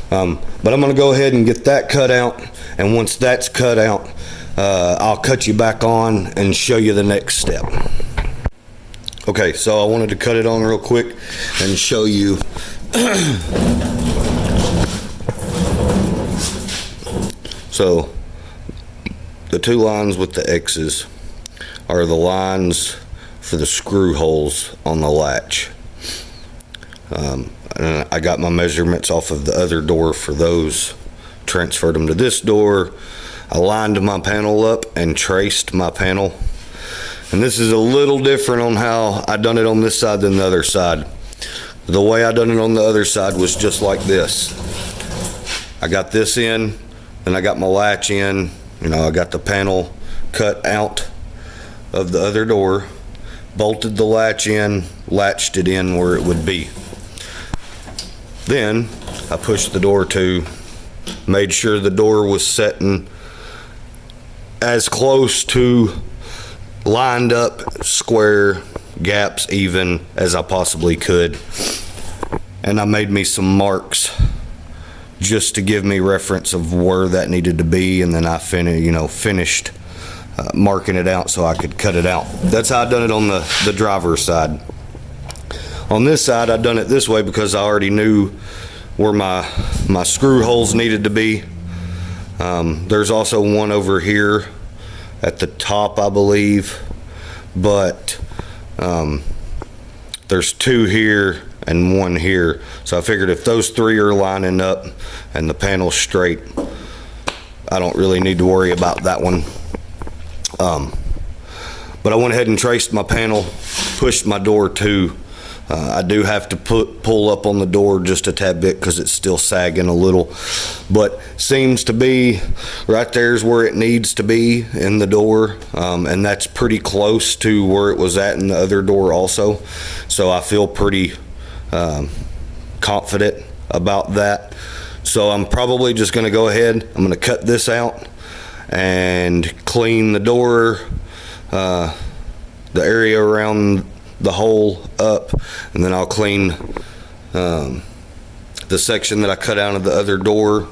But I'm going to go ahead and get that cut out, and once that's cut out, I'll cut you back on and show you the next step. Okay, so I wanted to cut it on real quick and show you. So the 2 lines with the X's are the lines for the screw holes on the latch. I got my measurements off of the other door for those, transferred them to this door. I lined my panel up and traced my panel. And this is a little different on how I done it on this side than the other side. The way I done it on the other side was just like this. I got this in, and I got my latch in. You know, I got the panel cut out of the other door, bolted the latch in, latched it in where it would be. Then I pushed the door to, made sure the door was setting as close to lined up, square, gaps even as I possibly could. And I made me some marks just to give me reference of where that needed to be, and then I finished marking it out so I could cut it out. That's how I done it on the driver's side. On this side, I done it this way because I already knew where my screw holes needed to be. There's also one over here at the top, I believe, but there's two here and one here. So I figured if those three are lining up and the panel's straight, I don't really need to worry about that one. But I went ahead and traced my panel, pushed my door to. I do have to pull up on the door just a tad bit because it's still sagging a little, but seems to be right there's where it needs to be in the door, and that's pretty close to where it was at in the other door also. So I feel pretty confident about that. So I'm probably just going to go ahead. I'm going to cut this out and clean the door, the area around the hole up, and then I'll clean the section that I cut out of the other door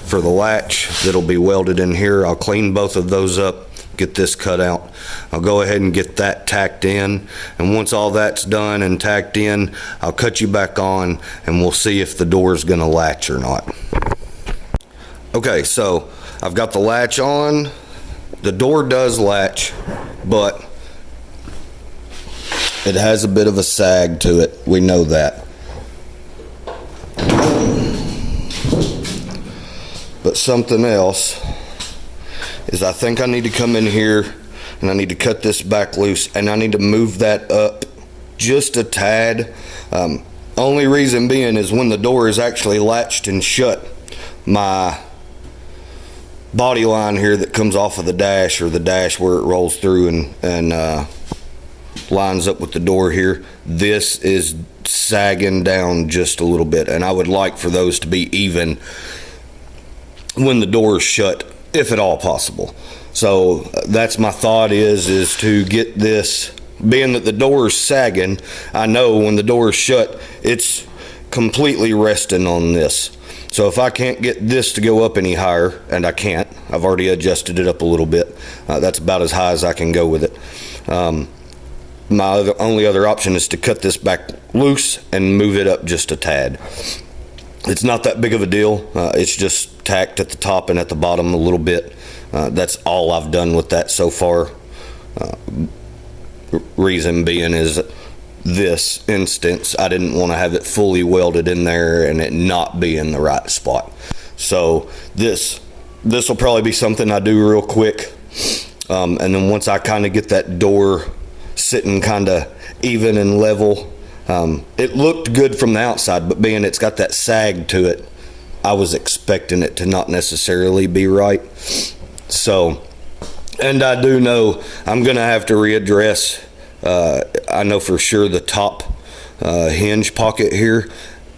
for the latch that'll be welded in here. I'll clean both of those up, get this cut out. I'll go ahead and get that tacked in, and once all that's done and tacked in, I'll cut you back on and we'll see if the door is gonna latch or not. Okay, so I've got the latch on. The door does latch, but it has a bit of a sag to it. We know that. But something else is I think I need to come in here and I need to cut this back loose, and I need to move that up just a tad. Only reason being is when the door is actually latched and shut, my body line here that comes off of the dash, or the dash where it rolls through and lines up with the door here, this is sagging down just a little bit, and I would like for those to be even when the door is shut, if at all possible. So that's my thought is to get this, being that the door is sagging, I know when the door is shut it's completely resting on this. So if I can't get this to go up any higher, and I can't, I've already adjusted it up a little bit, that's about as high as I can go with it. My only other option is to cut this back loose and move it up just a tad. It's not that big of a deal. It's just tacked at the top and at the bottom a little bit. That's all I've done with that so far. Reason being is this instance, I didn't want to have it fully welded in there and it not be in the right spot. So this will probably be something I do real quick. And then once I kind of get that door sitting kind of even and level, it looked good from the outside, but being it's got that sag to it, I was expecting it to not necessarily be right. So, and I do know I'm gonna have to readdress, I know for sure the top hinge pocket here,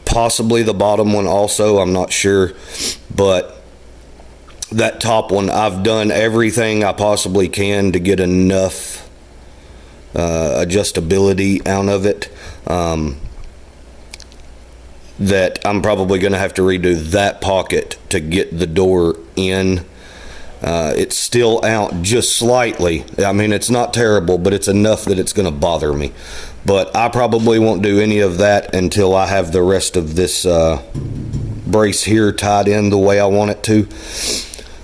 possibly the bottom one also, I'm not sure, but that top one, I've done everything I possibly can to get enough adjustability out of it, that I'm probably going to have to redo that pocket to get the door in. It's still out just slightly. I mean, it's not terrible, but it's enough that it's going to bother me. But I probably won't do any of that until I have the rest of this brace here tied in the way I want it to.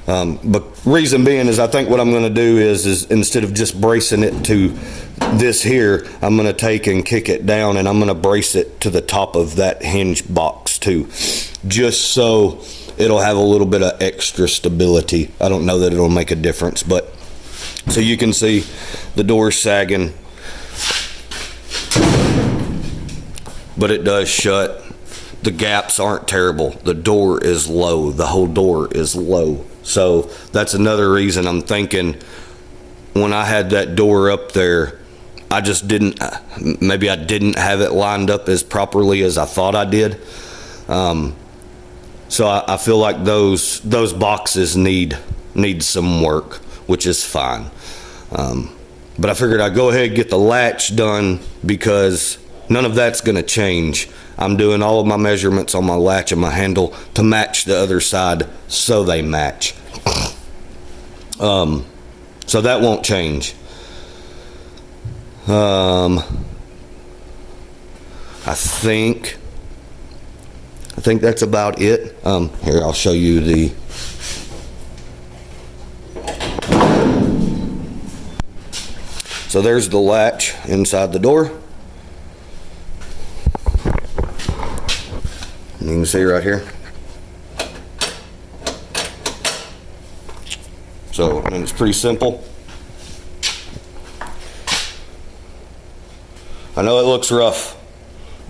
But reason being is I think what I'm going to do is instead of just bracing it to this here, I'm going to take and kick it down, and I'm going to brace it to the top of that hinge box too, just so it'll have a little bit of extra stability. I don't know that it'll make a difference, but so you can see the door's sagging, but it does shut. The gaps aren't terrible. The door is low. The whole door is low. So that's another reason I'm thinking when I had that door up there, I just didn't, maybe I didn't have it lined up as properly as I thought I did. So I feel like those boxes need some work, which is fine. But I figured I'd go ahead and get the latch done because none of that's going to change. I'm doing all of my measurements on my latch and my handle to match the other side so they match. So that won't change. I think that's about it. Here, I'll show you the so there's the latch inside the door. You can see right here. So, and it's pretty simple. I know it looks rough,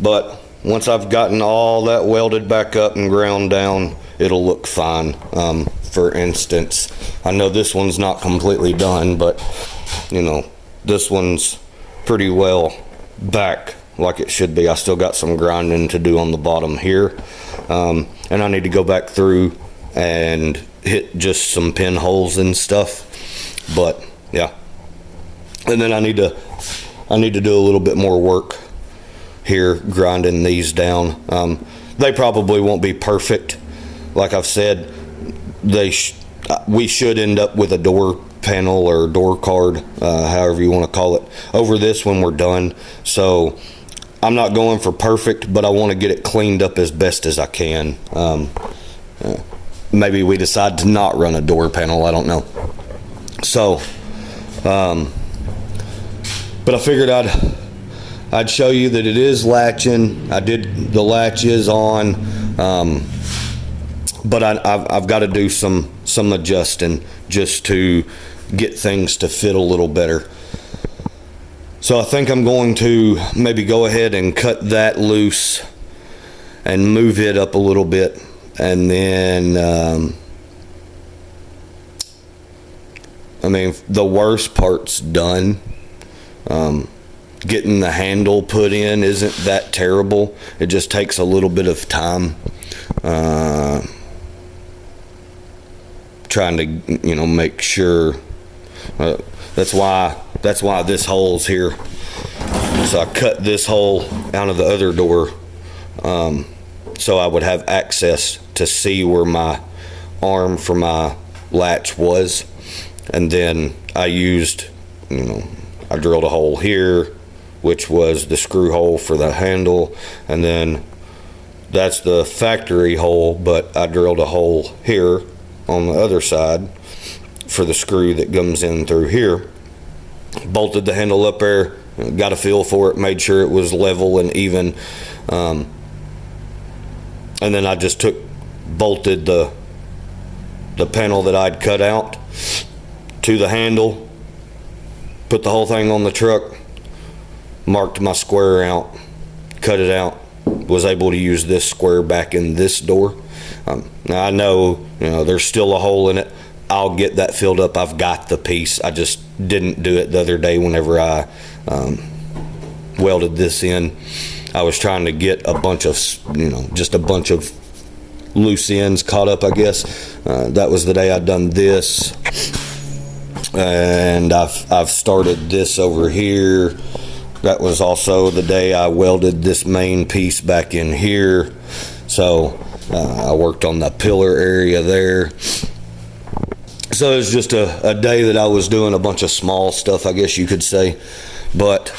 but once I've gotten all that welded back up and ground down, it'll look fine. For instance, I know this one's not completely done, but you know, this one's pretty well back like it should be. I still got some grinding to do on the bottom here, and I need to go back through and hit just some pinholes and stuff. But yeah, and then I need to do a little bit more work here grinding these down. They probably won't be perfect. Like I've said, we should end up with a door panel or door card, however you want to call it, over this when we're done. So I'm not going for perfect, but I want to get it cleaned up as best as I can. Maybe we decide to not run a door panel, I don't know. So but I figured I'd show you that it is latching. I did the latches on, but I've got to do some adjusting just to get things to fit a little better. So I think I'm going to maybe go ahead and cut that loose and move it up a little bit, and then I mean, the worst part's done. Getting the handle put in isn't that terrible. It just takes a little bit of time. Trying to, you know, make sure. That's why this hole's here. So I cut this hole out of the other door, so I would have access to see where my arm for my latch was. And then I used, you know, I drilled a hole here, which was the screw hole for the handle, and then that's the factory hole, but I drilled a hole here on the other side for the screw that comes in through here. Bolted the handle up there, got a feel for it, made sure it was level and even, and then I just bolted the panel that I'd cut out to the handle, put the whole thing on the truck, marked my square out, cut it out, was able to use this square back in this door. Now I know, you know, there's still a hole in it. I'll get that filled up. I've got the piece. I just didn't do it the other day whenever I welded this in. I was trying to get a bunch of, you know, just a bunch of loose ends caught up, I guess. That was the day I'd done this. And I've started this over here. That was also the day I welded this main piece back in here. So I worked on the pillar area there. So it was just a day that I was doing a bunch of small stuff, I guess you could say. But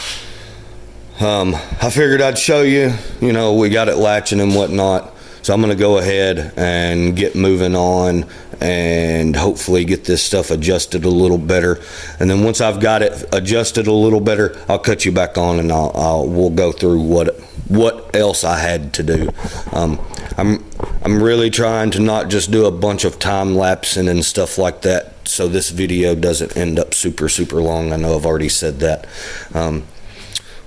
I figured I'd show you, you know, we got it latching and whatnot. So I'm going to go ahead and get moving on and hopefully get this stuff adjusted a little better. And then once I've got it adjusted a little better, I'll cut you back on, and we'll go through what else I had to do. I'm really trying to not just do a bunch of time lapsing and stuff like that, so this video doesn't end up super long. I know I've already said that,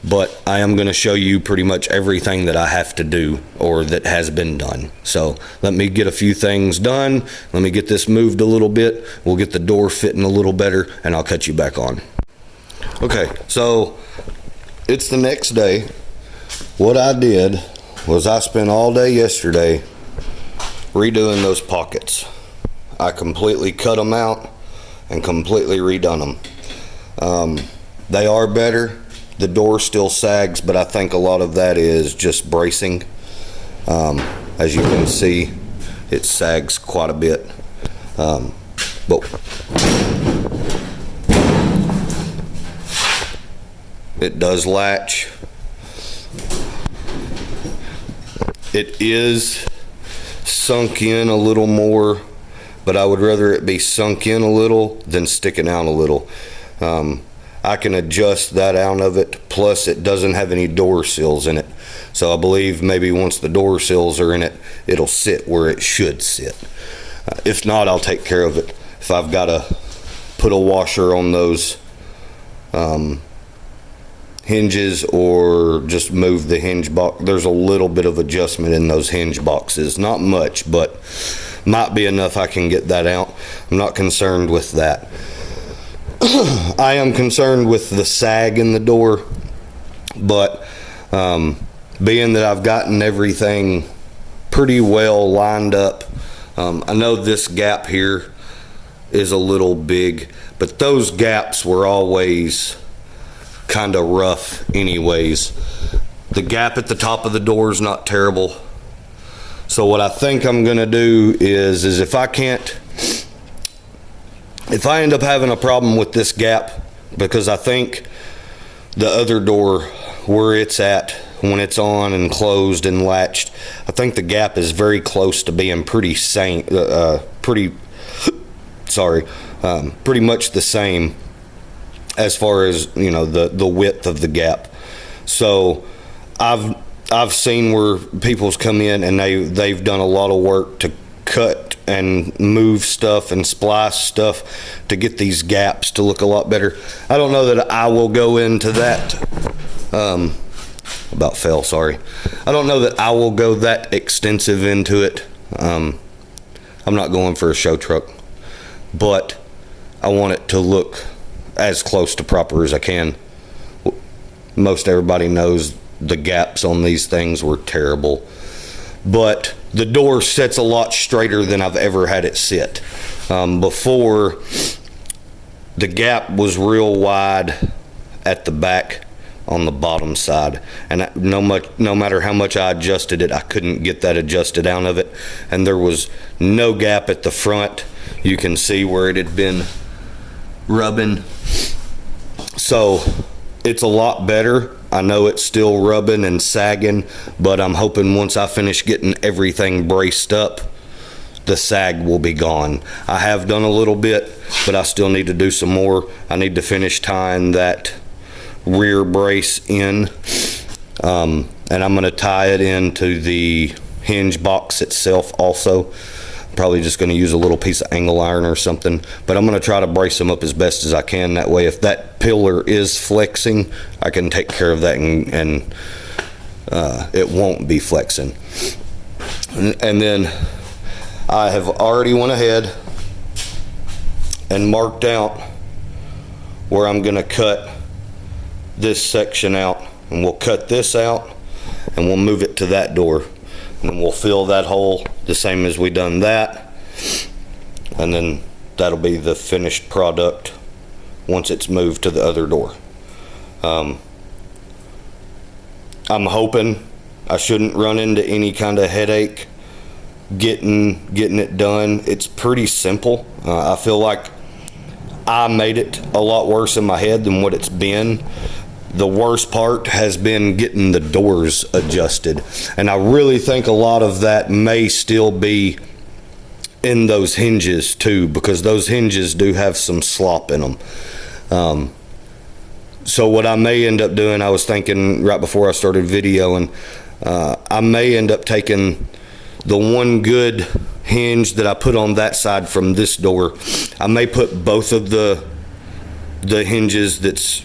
but I am going to show you pretty much everything that I have to do or that has been done. So let me get a few things done. Let me get this moved a little bit. We'll get the door fitting a little better, and I'll cut you back on. Okay, so it's the next day. What I did was I spent all day yesterday redoing those pockets. I completely cut them out and completely redone them. They are better. The door still sags, but I think a lot of that is just bracing. As you can see, it sags quite a bit. But it does latch. It is sunk in a little more, but I would rather it be sunk in a little than sticking out a little. I can adjust that out of it, plus it doesn't have any door sills in it. So I believe maybe once the door sills are in it, it'll sit where it should sit. If not, I'll take care of it. If I've got to put a washer on those hinges or just move the hinge box, there's a little bit of adjustment in those hinge boxes. Not much, but might be enough I can get that out. I'm not concerned with that. I am concerned with the sag in the door, but being that I've gotten everything pretty well lined up, I know this gap here is a little big, but those gaps were always kind of rough anyways. The gap at the top of the door is not terrible. So what I think I'm gonna do is if I end up having a problem with this gap, because I think the other door where it's at when it's on and closed and latched, I think the gap is very close to being pretty much the same as far as, you know, the width of the gap. So I've seen where people's come in and they've done a lot of work to cut and move stuff and splice stuff to get these gaps to look a lot better. I don't know that I will go into that. About fell, sorry. I don't know that I will go that extensive into it. I'm not going for a show truck, but I want it to look as close to proper as I can. Most everybody knows the gaps on these things were terrible, but the door sits a lot straighter than I've ever had it sit. Before, the gap was real wide at the back on the bottom side, and no matter how much I adjusted it, I couldn't get that adjusted out of it. And there was no gap at the front. You can see where it had been rubbing. So it's a lot better. I know it's still rubbing and sagging, but I'm hoping once I finish getting everything braced up, the sag will be gone. I have done a little bit, but I still need to do some more. I need to finish tying that rear brace in, and I'm going to tie it into the hinge box itself also. Probably just going to use a little piece of angle iron or something, but I'm going to try to brace them up as best as I can. That way, if that pillar is flexing, I can take care of that, and it won't be flexing. And then I have already went ahead and marked out where I'm going to cut this section out, and we'll cut this out and we'll move it to that door. And then we'll fill that hole the same as we done that, and then that'll be the finished product once it's moved to the other door. I'm hoping I shouldn't run into any kind of headache getting it done. It's pretty simple. I feel like I made it a lot worse in my head than what it's been. The worst part has been getting the doors adjusted, and I really think a lot of that may still be in those hinges too, because those hinges do have some slop in them. So what I may end up doing, I was thinking right before I started videoing, I may end up taking the one good hinge that I put on that side from this door. I may put both of the hinges that's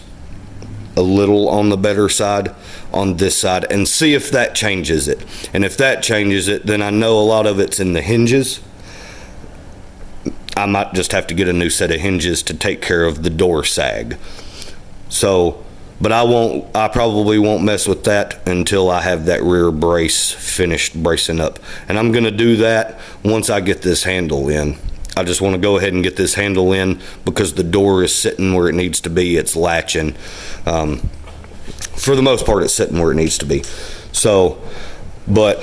a little on the better side on this side and see if that changes it. And if that changes it, then I know a lot of it's in the hinges. I might just have to get a new set of hinges to take care of the door sag. So, but I probably won't mess with that until I have that rear brace finished bracing up. And I'm gonna do that once I get this handle in. I just want to go ahead and get this handle in because the door is sitting where it needs to be. It's latching. For the most part, it's sitting where it needs to be. So, but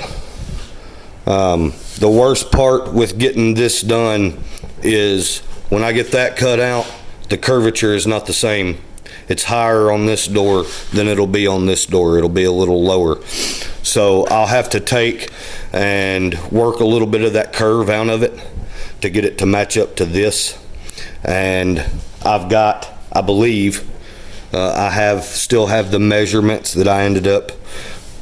the worst part with getting this done is when I get that cut out, the curvature is not the same. It's higher on this door than it'll be on this door. It'll be a little lower. So I'll have to take and work a little bit of that curve out of it to get it to match up to this. And I've got, I believe, I still have the measurements that I ended up,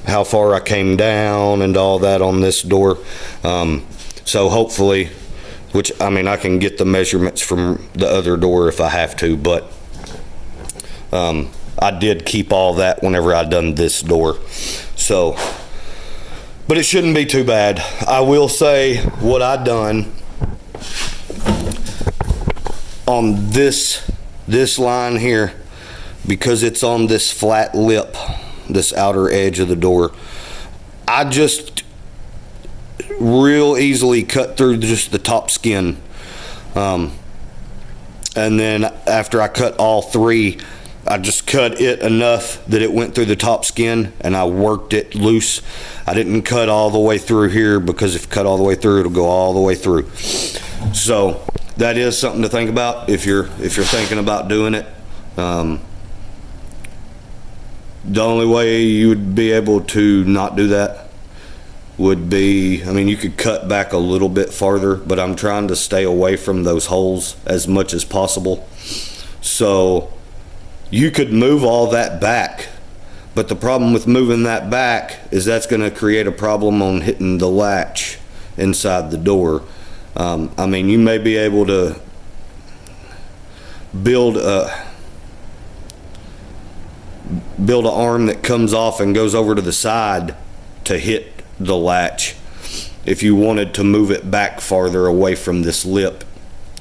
how far I came down and all that on this door. So hopefully, which, I mean, I can get the measurements from the other door if I have to, but I did keep all that whenever I done this door. So, but it shouldn't be too bad. I will say what I done on this line here, because it's on this flat lip, this outer edge of the door, I just real easily cut through just the top skin. And then after I cut all three, I just cut it enough that it went through the top skin and I worked it loose. I didn't cut all the way through here because if you cut all the way through, it'll go all the way through. So that is something to think about if you're thinking about doing it. The only way you would be able to not do that would be, I mean, you could cut back a little bit farther, but I'm trying to stay away from those holes as much as possible. So you could move all that back, but the problem with moving that back is that's going to create a problem on hitting the latch inside the door. I mean, you may be able to build an arm that comes off and goes over to the side to hit the latch if you wanted to move it back farther away from this lip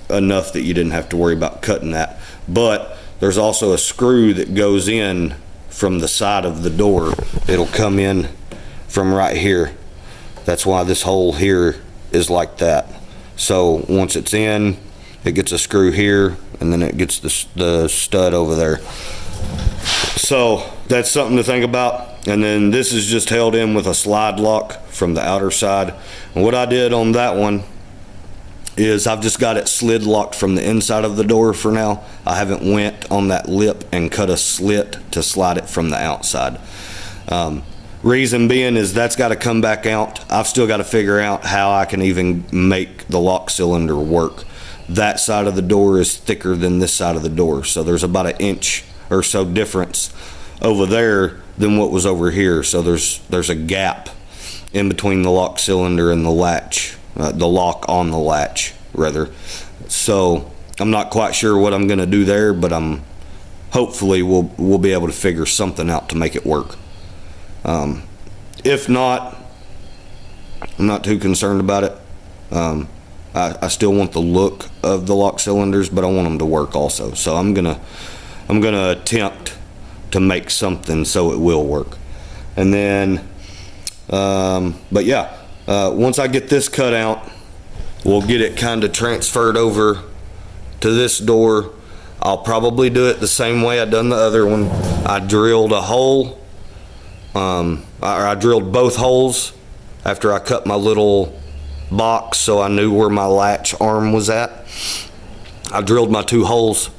enough that you didn't have to worry about cutting that. But there's also a screw that goes in from the side of the door. It'll come in from right here. That's why this hole here is like that. So once it's in, it gets a screw here and then it gets the stud over there. So that's something to think about. And then this is just held in with a slide lock from the outer side. And what I did on that one is I've just got it slid locked from the inside of the door for now. I haven't went on that lip and cut a slit to slide it from the outside. Reason being is that's got to come back out. I've still got to figure out how I can even make the lock cylinder work. That side of the door is thicker than this side of the door, so there's about an inch or so difference over there than what was over here. So there's a gap in between the lock cylinder and the latch, the lock on the latch rather. So I'm not quite sure what I'm going to do there, but hopefully we'll be able to figure something out to make it work. If not, I'm not too concerned about it. I still want the look of the lock cylinders, but I want them to work also. So I'm gonna attempt to make something so it will work. And then, but yeah, once I get this cut out, we'll get it kind of transferred over to this door. I'll probably do it the same way I done the other one. I drilled a hole. I drilled both holes after I cut my little box so I knew where my latch arm was at. I drilled my 2 holes,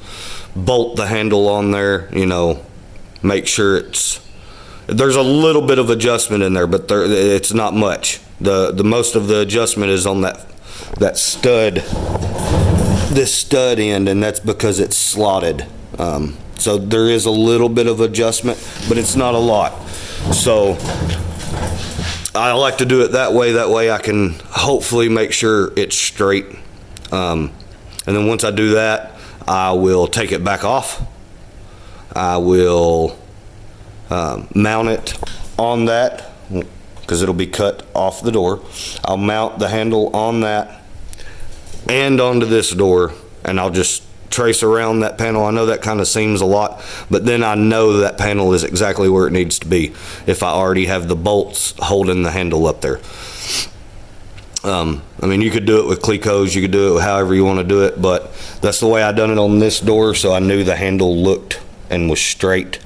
bolt the handle on there, you know, make sure there's a little bit of adjustment in there, but it's not much. The most of the adjustment is on that that stud, this stud end, and that's because it's slotted. So there is a little bit of adjustment, but it's not a lot. So I like to do it that way. That way I can hopefully make sure it's straight. And then once I do that, I will take it back off. I will mount it on that because it'll be cut off the door. I'll mount the handle on that and onto this door, and I'll just trace around that panel. I know that kind of seems a lot, but then I know that panel is exactly where it needs to be if I already have the bolts holding the handle up there. I mean, you could do it with Clecos, you could do it however you want to do it, but that's the way I done it on this door, so I knew the handle looked and was straight.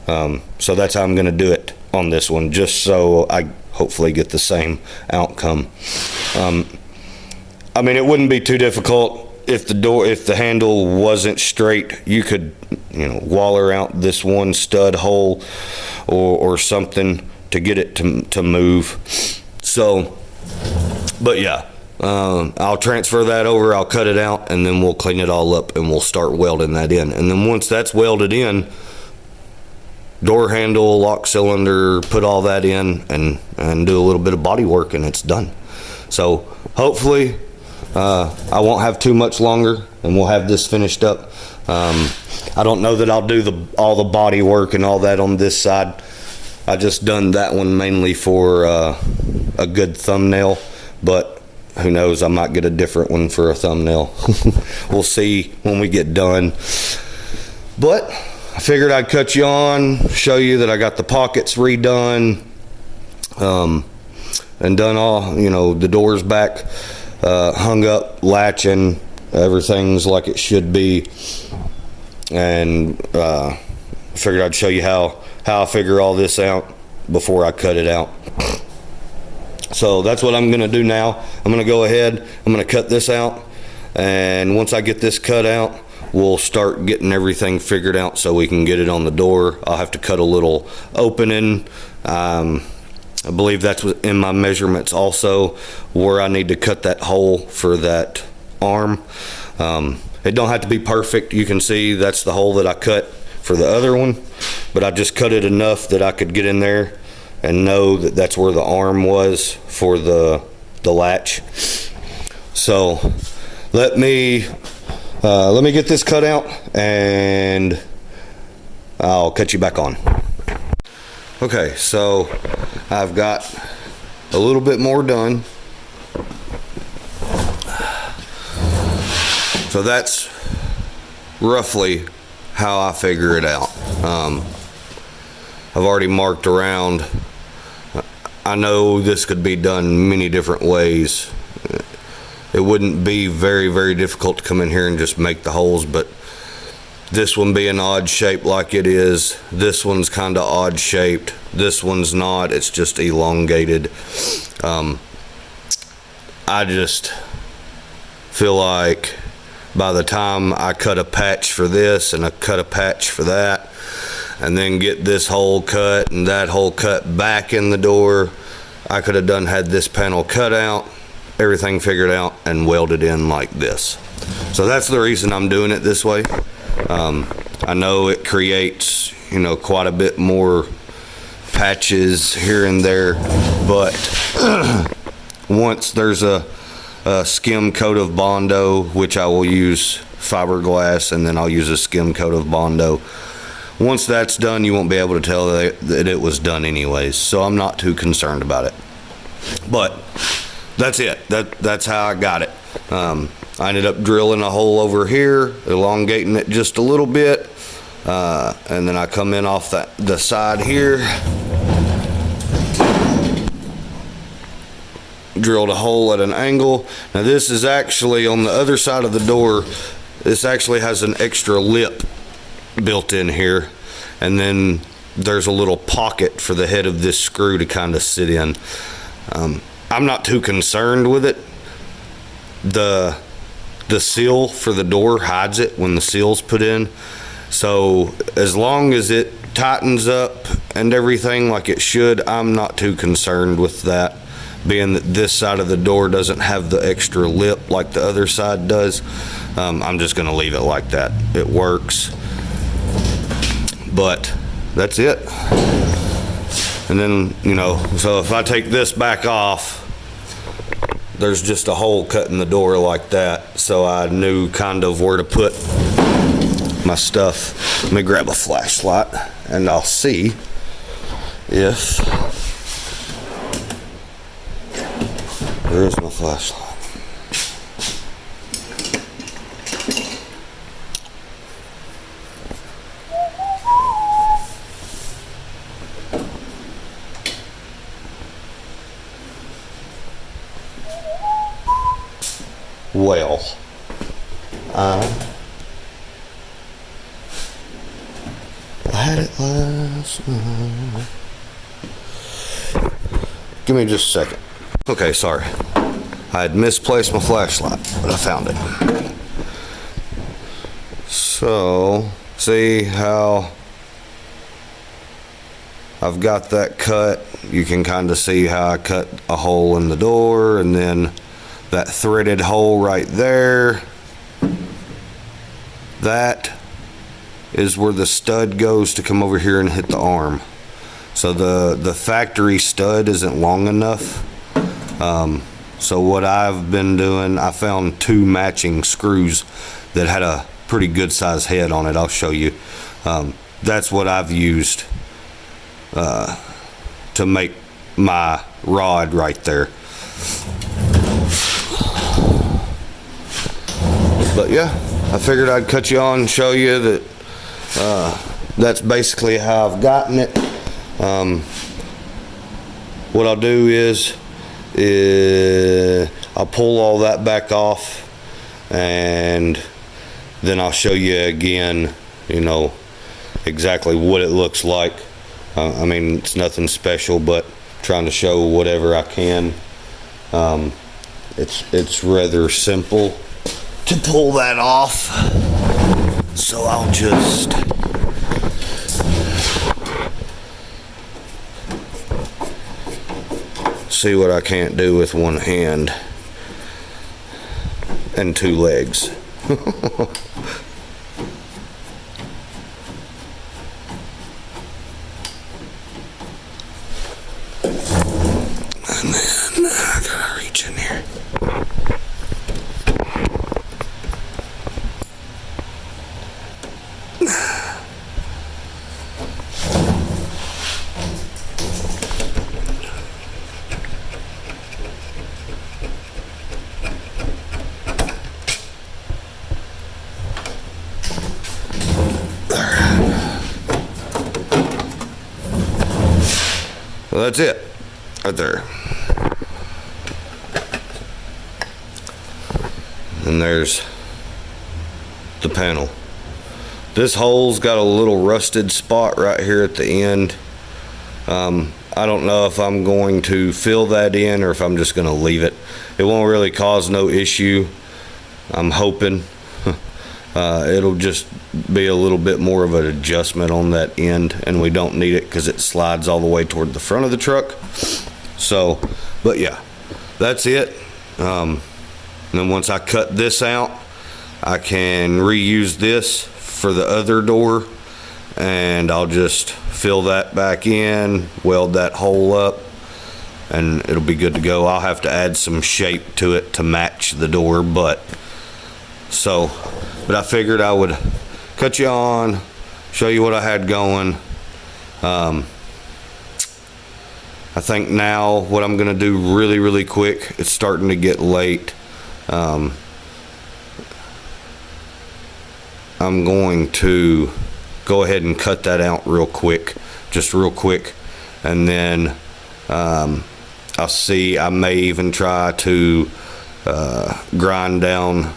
So that's how I'm going to do it on this one, just so I hopefully get the same outcome. I mean, it wouldn't be too difficult if the handle wasn't straight. You could, waller out this one stud hole or something to get it to move. So, but yeah, I'll transfer that over, I'll cut it out, and then we'll clean it all up and we'll start welding that in. And then once that's welded in, door handle, lock cylinder, put all that in and do a little bit of body work, and it's done. So hopefully I won't have too much longer and we'll have this finished up. I don't know that I'll do all the body work and all that on this side. I just done that one mainly for a good thumbnail, but who knows, I might get a different one for a thumbnail. We'll see when we get done. But I figured I'd cut you on, show you that I got the pockets redone, and done all, the doors back, hung up, latching, everything's like it should be. And figured I'd show you how I figure all this out before I cut it out. So that's what I'm gonna do now. I'm gonna go ahead, I'm gonna cut this out, and once I get this cut out, we'll start getting everything figured out so we can get it on the door. I'll have to cut a little opening. I believe that's in my measurements also, where I need to cut that hole for that arm. It don't have to be perfect. You can see that's the hole that I cut for the other one, but I just cut it enough that I could get in there and know that that's where the arm was for the latch. So let me get this cut out and I'll cut you back on. Okay, so I've got a little bit more done. So that's roughly how I figure it out. I've already marked around. I know this could be done many different ways. It wouldn't be very, very difficult to come in here and just make the holes, but this one being odd shaped like it is, this one's kind of odd shaped, this one's not, it's just elongated. I just feel like by the time I cut a patch for this and I cut a patch for that, and then get this hole cut and that hole cut back in the door, I could have had this panel cut out, everything figured out, and welded in like this. So that's the reason I'm doing it this way. I know it creates, quite a bit more patches here and there, but once there's a skim coat of Bondo, which I will use fiberglass, and then I'll use a skim coat of Bondo. Once that's done, you won't be able to tell that it was done anyways, so I'm not too concerned about it. But that's it. That's how I got it. I ended up drilling a hole over here, elongating it just a little bit, and then I come in off the side here, drilled a hole at an angle. Now this is actually on the other side of the door. This actually has an extra lip built in here, and then there's a little pocket for the head of this screw to kind of sit in. I'm not too concerned with it. The seal for the door hides it when the seal's put in, so as long as it tightens up and everything like it should, I'm not too concerned with that. being that this side of the door doesn't have the extra lip like the other side does, I'm just gonna leave it like that. It works, but that's it. And then, you know, so if I take this back off, there's just a hole cut in the door like that, so I knew kind of where to put my stuff. Let me grab a flashlight and I'll see if, where's my flashlight? Well, I had it last night. Give me just a second. Okay, sorry. I had misplaced my flashlight, but I found it. So, see how I've got that cut? You can kind of see how I cut a hole in the door, and then that threaded hole right there, that is where the stud goes to come over here and hit the arm. So the factory stud isn't long enough. So what I've been doing, I found 2 matching screws that had a pretty good size head on it. I'll show you. That's what I've used to make my rod right there. But yeah, I figured I'd cut you on and show you that that's basically how I've gotten it. What I'll do is I'll pull all that back off, and then I'll show you again, you know, exactly what it looks like. I mean, it's nothing special, but trying to show whatever I can. It's rather simple to pull that off, so I'll just see what I can't do with one hand and 2 legs. And then I gotta reach in here. Well, that's it right there. And there's the panel. This hole's got a little rusted spot right here at the end. I don't know if I'm going to fill that in or if I'm just going to leave it. It won't really cause no issue, I'm hoping. It'll just be a little bit more of an adjustment on that end, and we don't need it because it slides all the way toward the front of the truck. So, but yeah, that's it. And then once I cut this out, I can reuse this for the other door, and I'll just fill that back in, weld that hole up, and it'll be good to go. I'll have to add some shape to it to match the door, but I figured I would cut you on, show you what I had going. I think now what I'm gonna do really quick, it's starting to get late. I'm going to go ahead and cut that out real quick, just real quick, and then I'll see, I may even try to grind down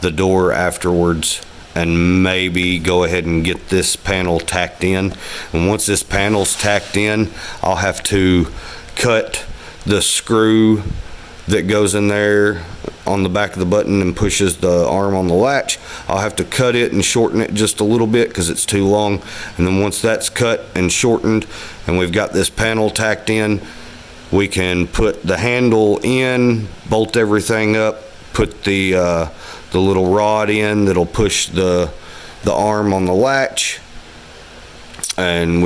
the door afterwards and maybe go ahead and get this panel tacked in. And once this panel's tacked in, I'll have to cut the screw that goes in there on the back of the button and pushes the arm on the latch. I'll have to cut it and shorten it just a little bit because it's too long. And then once that's cut and shortened and we've got this panel tacked in, we can put the handle in, bolt everything up, put the little rod in that'll push the arm on the latch, and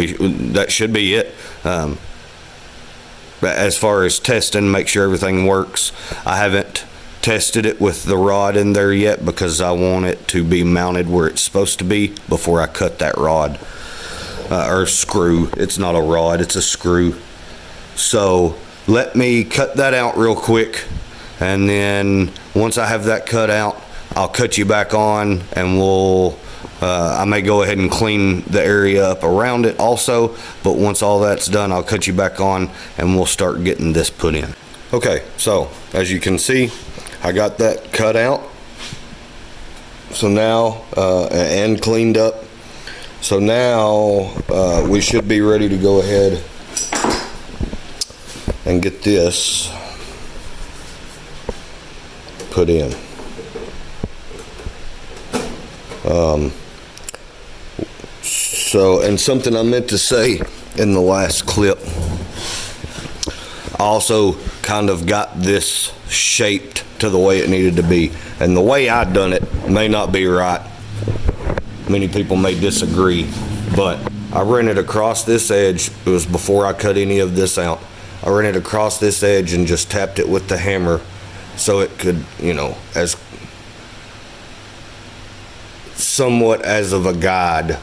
that should be it. But as far as testing, make sure everything works. I haven't tested it with the rod in there yet because I want it to be mounted where it's supposed to be before I cut that rod or screw. It's not a rod, it's a screw. So let me cut that out real quick, and then once I have that cut out, I'll cut you back on, and I may go ahead and clean the area up around it also, but once all that's done, I'll cut you back on and we'll start getting this put in. Okay, so as you can see, I got that cut out. So now, and cleaned up. So now we should be ready to go ahead and get this put in. So, and something I meant to say in the last clip, I also kind of got this shaped to the way it needed to be. And the way I done it may not be right. Many people may disagree, but I ran it across this edge. It was before I cut any of this out. I ran it across this edge and just tapped it with the hammer so it could, you know, as somewhat as of a guide,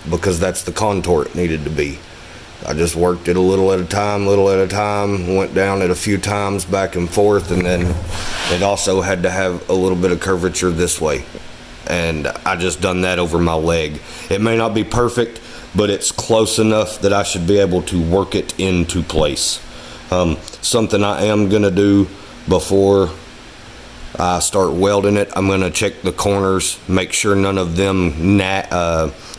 because that's the contour it needed to be. I just worked it a little at a time, went down it a few times back and forth, and then it also had to have a little bit of curvature this way. And I just done that over my leg. It may not be perfect, but it's close enough that I should be able to work it into place. Something I am gonna do before I start welding it, I'm gonna check the corners, make sure none of them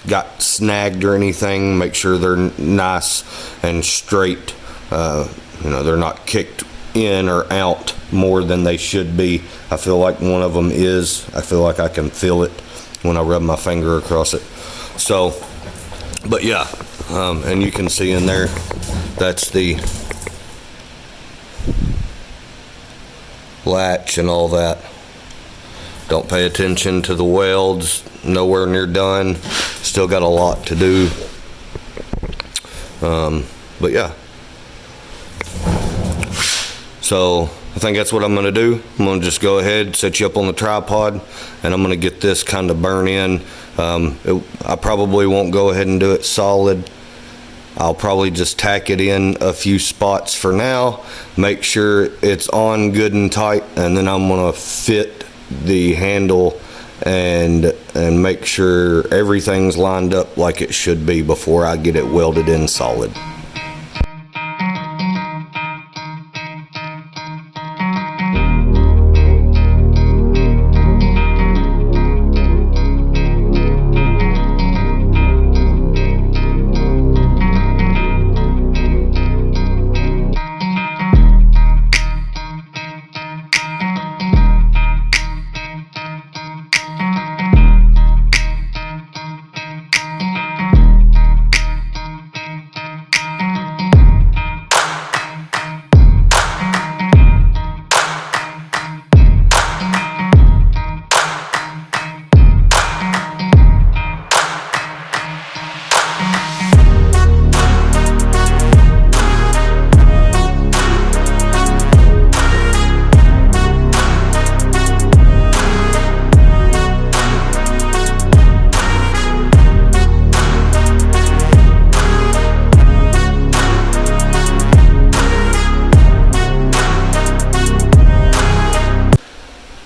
got snagged or anything, make sure they're nice and straight. You know, they're not kicked in or out more than they should be. I feel like one of them is. I feel like I can feel it when I rub my finger across it. So, but yeah, and you can see in there, that's the latch and all that. Don't pay attention to the welds, nowhere near done. Still got a lot to do. But yeah. So I think that's what I'm gonna do. I'm gonna just go ahead, set you up on the tripod, and I'm gonna get this kind of burn in. I probably won't go ahead and do it solid. I'll probably just tack it in a few spots for now, make sure it's on good and tight, and then I'm gonna fit the handle and make sure everything's lined up like it should be before I get it welded in solid.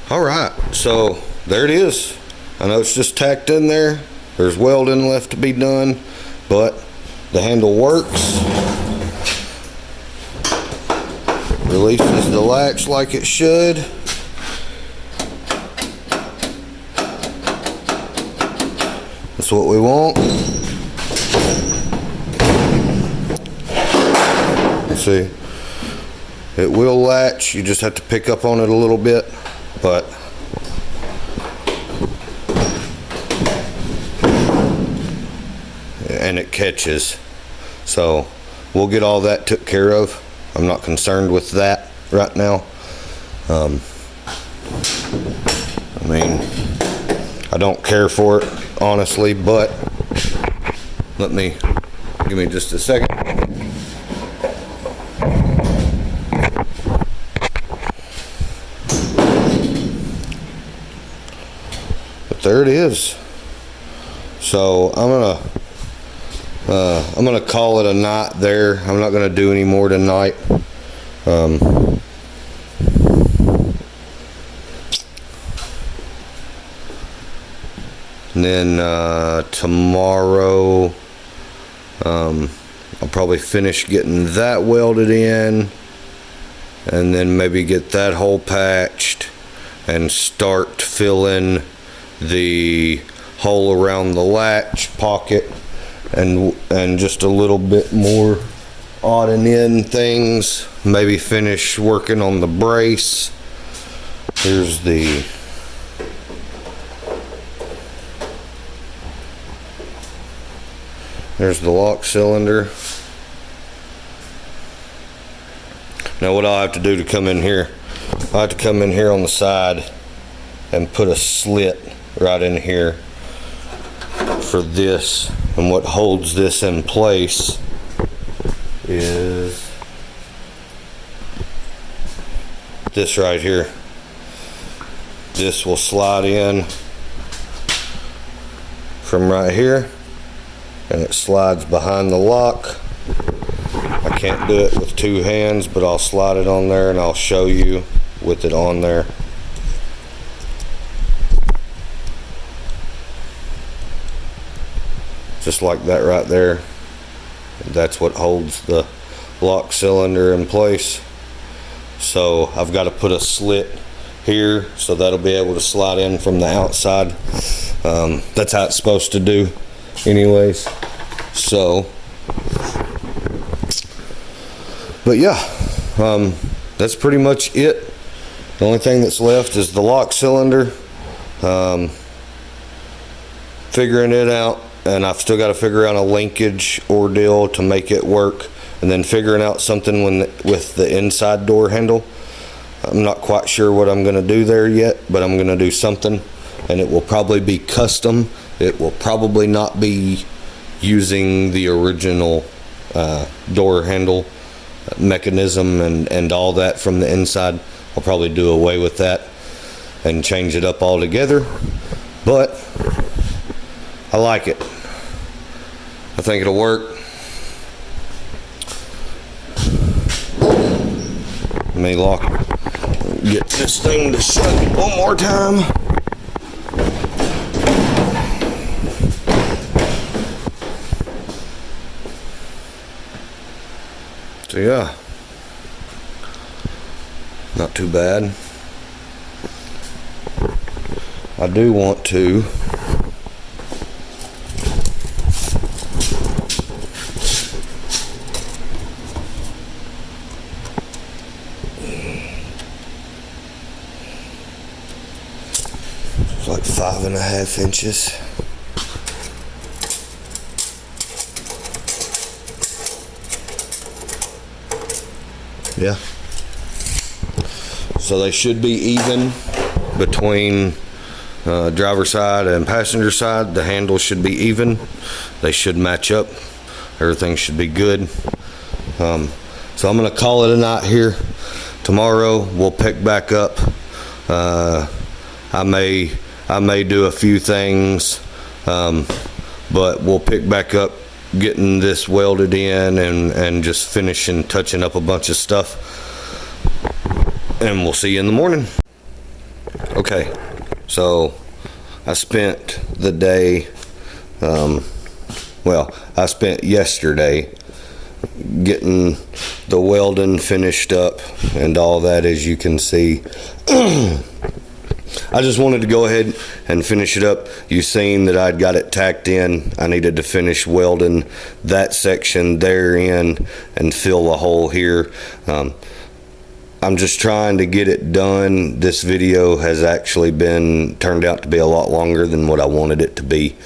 Alright, so there it is. I know it's just tacked in there. There's welding left to be done, but the handle works. Releases the latch like it should. That's what we want. Let's see. It will latch. You just have to pick up on it a little bit, but and it catches. So we'll get all that took care of. I'm not concerned with that right now. I mean, I don't care for it, honestly, but give me just a second. But there it is. So I'm gonna call it a night there. I'm not gonna do any more tonight. And then tomorrow I'll probably finish getting that welded in, and then maybe get that hole patched and start filling the hole around the latch pocket, and just a little bit more odd and in things. Maybe finish working on the brace. There's the lock cylinder. Now what I'll have to do to come in here, I'll have to come in here on the side and put a slit right in here for this. And what holds this in place is this right here. This will slide in from right here, and it slides behind the lock. I can't do it with two hands, but I'll slide it on there and I'll show you with it on there. Just like that right there. That's what holds the lock cylinder in place. So I've got to put a slit here, so that'll be able to slide in from the outside. That's how it's supposed to do anyways. So, but yeah, that's pretty much it. The only thing that's left is the lock cylinder. Figuring it out, and I've still got to figure out a linkage ordeal to make it work, and then figuring out something with the inside door handle. I'm not quite sure what I'm going to do there yet, but I'm going to do something, and it will probably be custom. It will probably not be using the original door handle mechanism and all that from the inside. I'll probably do away with that and change it up altogether, but I like it. I think it'll work. Let me get this thing to shut one more time. So yeah, not too bad. I do want to like 5.5 inches. Yeah. So they should be even between driver side and passenger side. The handles should be even. They should match up. Everything should be good. So I'm gonna call it a night here. Tomorrow we'll pick back up. I may do a few things, but we'll pick back up getting this welded in and just finishing touching up a bunch of stuff, and we'll see you in the morning. Okay, so I spent the day, I spent yesterday getting the welding finished up and all that, as you can see. I just wanted to go ahead and finish it up. You seen that I'd got it tacked in. I needed to finish welding that section there in and fill the hole here. I'm just trying to get it done. This video has actually turned out to be a lot longer than what I wanted it to be.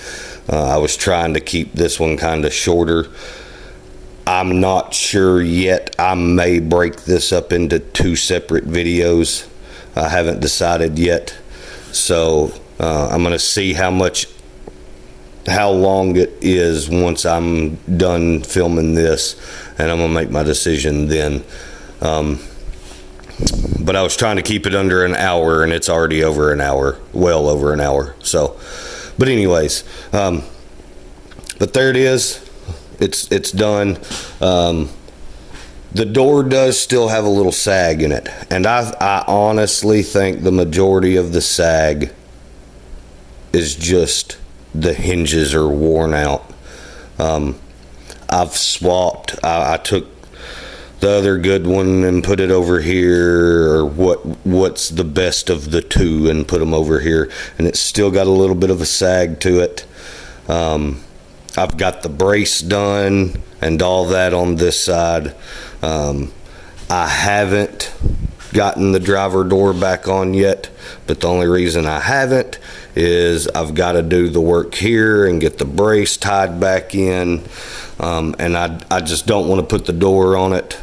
I was trying to keep this one kind of shorter. I'm not sure yet. I may break this up into 2 separate videos. I haven't decided yet. So I'm going to see how long it is once I'm done filming this, and I'm going to make my decision then. But I was trying to keep it under an hour, and it's already over an hour, well over an hour. So, but anyways, but there it is. It's done. The door does still have a little sag in it, and I honestly think the majority of the sag is just the hinges are worn out. I've swapped. I took the other good one and put it over here, or what's the best of the two, and put them over here, and it's still got a little bit of a sag to it. I've got the brace done and all that on this side. I haven't gotten the driver door back on yet, but the only reason I haven't is I've got to do the work here and get the brace tied back in, and I just don't want to put the door on it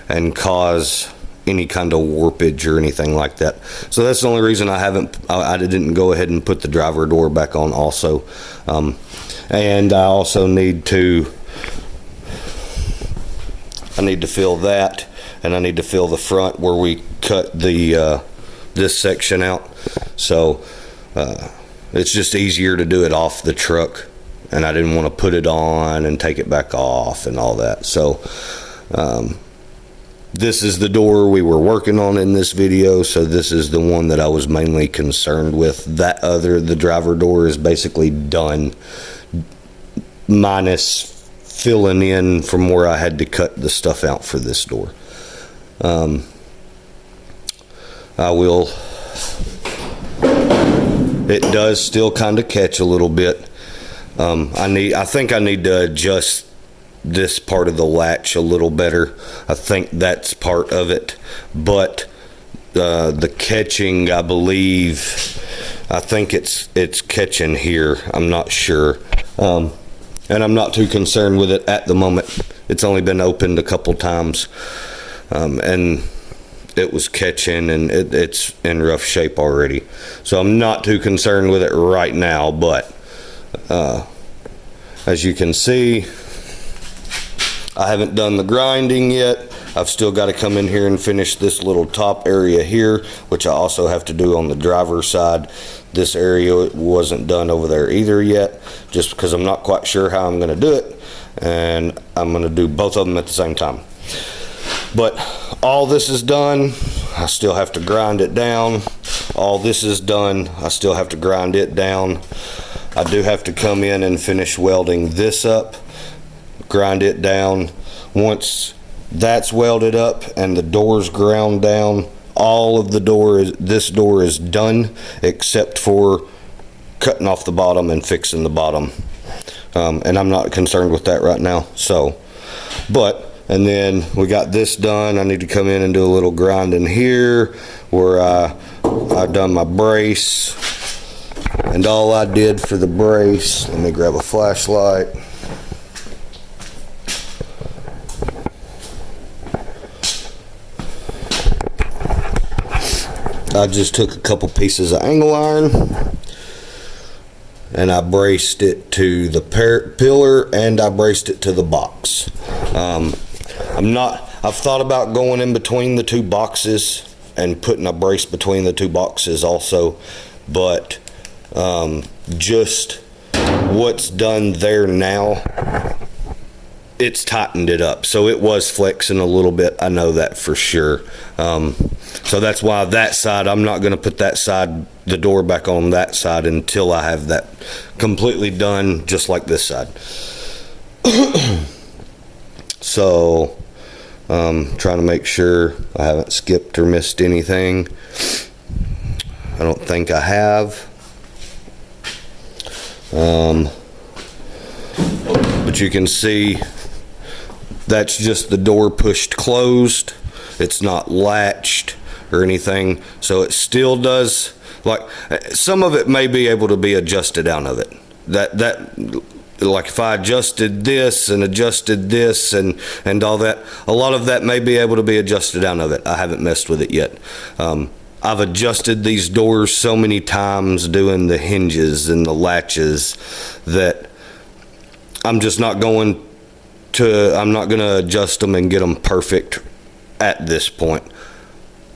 and cause any kind of warpage or anything like that. So that's the only reason I didn't go ahead and put the driver door back on also. And I also need to fill that, and I need to fill the front where we cut the this section out. So it's just easier to do it off the truck, and I didn't want to put it on and take it back off and all that. So this is the door we were working on in this video, so this is the one that I was mainly concerned with. The driver door is basically done, minus filling in from where I had to cut the stuff out for this door. I will, it does still kind of catch a little bit. I think I need to adjust this part of the latch a little better. I think that's part of it, but the catching, I think it's catching here. I'm not sure, and I'm not too concerned with it at the moment. It's only been opened a couple times, and it was catching, and it's in rough shape already, so I'm not too concerned with it right now. But as you can see, I haven't done the grinding yet. I've still got to come in here and finish this little top area here, which I also have to do on the driver's side. This area wasn't done over there either yet, just because I'm not quite sure how I'm going to do it, and I'm going to do both of them at the same time. But all this is done. I still have to grind it down. All this is done. I still have to grind it down. I do have to come in and finish welding this up, grind it down. Once that's welded up and the door's ground down, all of this door is done, except for cutting off the bottom and fixing the bottom, and I'm not concerned with that right now. So, and then we got this done. I need to come in and do a little grinding here where I've done my brace, and all I did for the brace, let me grab a flashlight. I just took a couple pieces of angle iron and I braced it to the pillar, and I braced it to the box. I've thought about going in between the two boxes and putting a brace between the two boxes also, but just what's done there now, it's tightened it up, so it was flexing a little bit. I know that for sure. So that's why that side, I'm not going to put that side, the door back on that side, until I have that completely done, just like this side. So trying to make sure I haven't skipped or missed anything. I don't think I have. But you can see that's just the door pushed closed. It's not latched or anything, so it still does, like, some of it may be able to be adjusted out of it. That like if I adjusted this and all that, a lot of that may be able to be adjusted out of it. I haven't messed with it yet. I've adjusted these doors so many times doing the hinges and the latches that I'm not going to adjust them and get them perfect at this point.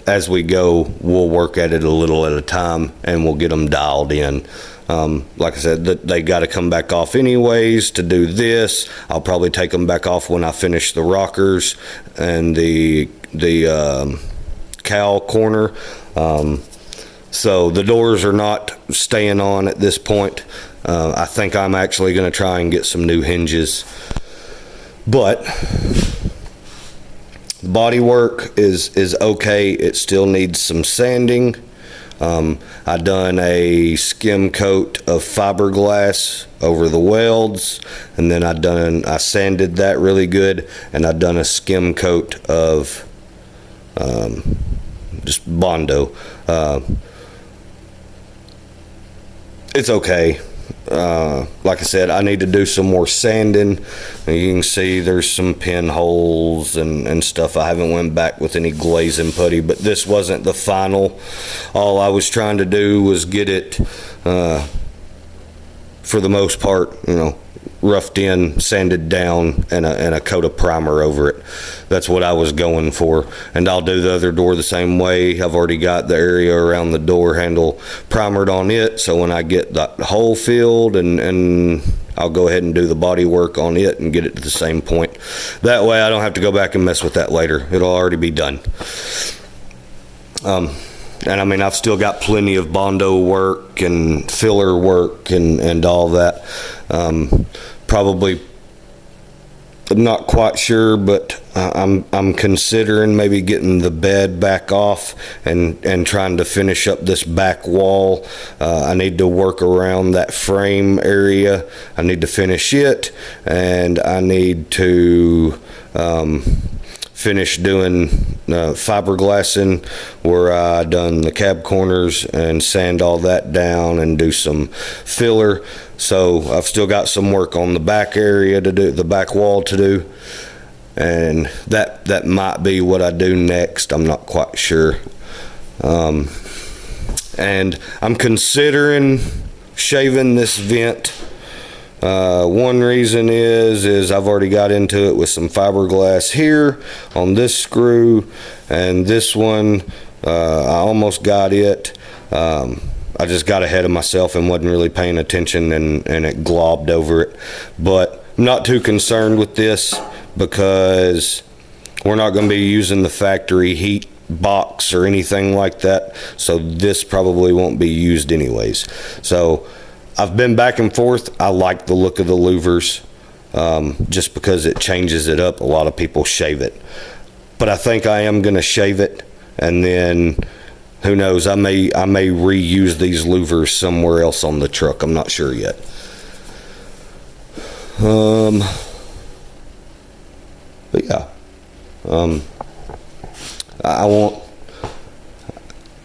As we go, we'll work at it a little at a time and we'll get them dialed in. Like I said, they got to come back off anyways to do this. I'll probably take them back off when I finish the rockers and the cowl corner. So the doors are not staying on at this point. I think I'm actually going to try and get some new hinges. But the body work is okay. It still needs some sanding. I done a skim coat of fiberglass over the welds, and then I sanded that really good, and I done a skim coat of just Bondo. It's okay. Like I said, I need to do some more sanding. You can see there's some pinholes and stuff. I haven't went back with any glazing putty, but this wasn't the final. All I was trying to do was get it, for the most part, roughed in, sanded down, and a coat of primer over it. That's what I was going for. And I'll do the other door the same way. I've already got the area around the door handle primered on it, so when I get the hole filled, and I'll go ahead and do the body work on it and get it to the same point. That way I don't have to go back and mess with that later. It'll already be done. And I mean, I've still got plenty of Bondo work and filler work and all that. Probably, I'm not quite sure, but I'm considering maybe getting the bed back off and trying to finish up this back wall. I need to work around that frame area. I need to finish it, and I need to finish doing fiberglassing where I done the cab corners and sand all that down and do some filler. So I've still got some work on the back area to do, the back wall to do, and that might be what I do next. I'm not quite sure. And I'm considering shaving this vent. One reason is I've already got into it with some fiberglass here on this screw, and this one I almost got it. I just got ahead of myself and wasn't really paying attention, and it globbed over it. But I'm not too concerned with this because we're not going to be using the factory heat box or anything like that, so this probably won't be used anyways. So I've been back and forth. I like the look of the louvers, just because it changes it up. A lot of people shave it, but I think I am going to shave it, and then who knows, I may reuse these louvers somewhere else on the truck. I'm not sure yet. But yeah,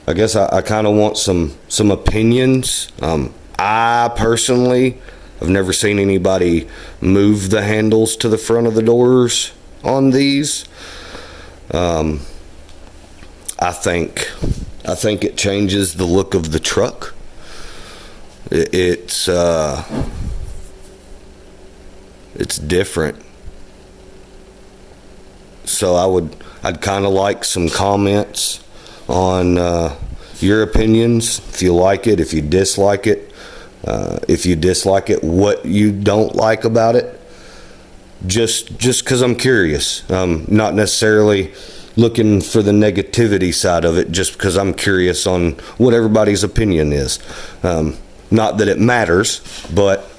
I guess I kind of want some opinions. I personally have never seen anybody move the handles to the front of the doors on these. I think it changes the look of the truck. It's different. So I'd kind of like some comments on your opinions. If you like it, if you dislike it. If you dislike it, what you don't like about it. Just because I'm curious. Not necessarily looking for the negativity side of it, just because I'm curious on what everybody's opinion is. Not that it matters, but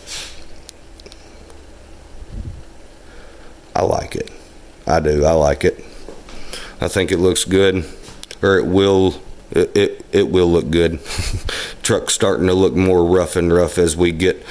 I like it. I do. I like it. I think it looks good, or it will look good. Truck's starting to look more rough and rough as we get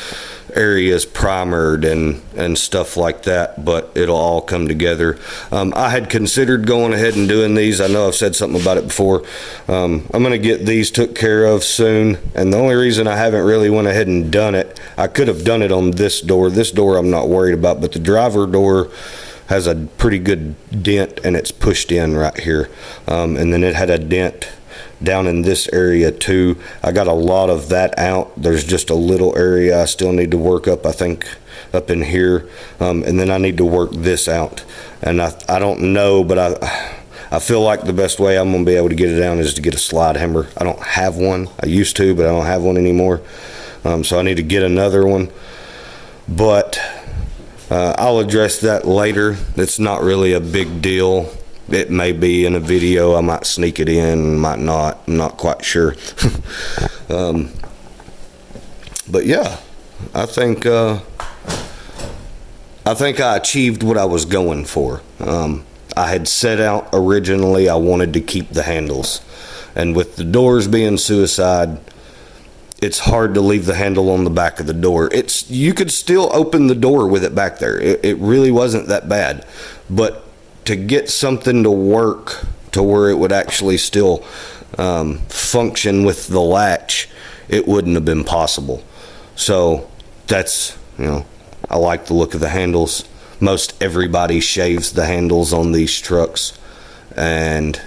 areas primered and stuff like that, but it'll all come together. I had considered going ahead and doing these. I know I've said something about it before. I'm going to get these took care of soon, and the only reason I haven't really went ahead and done it, I could have done it on this door. This door I'm not worried about, but the driver door has a pretty good dent, and it's pushed in right here, and then it had a dent down in this area too. I got a lot of that out. There's just a little area I still need to work up, I think up in here, and then I need to work this out, and I don't know, but I feel like the best way I'm gonna be able to get it down is to get a slide hammer. I don't have one. I used to, but I don't have one anymore, so I need to get another one, but I'll address that later. It's not really a big deal. It may be in a video. I might sneak it in, might not. I'm not quite sure. But yeah, I think I achieved what I was going for. I had set out originally, I wanted to keep the handles, and with the doors being suicide, it's hard to leave the handle on the back of the door. You could still open the door with it back there. It really wasn't that bad, but to get something to work to where it would actually still function with the latch, it wouldn't have been possible. So that's, I like the look of the handles. Most everybody shaves the handles on these trucks, and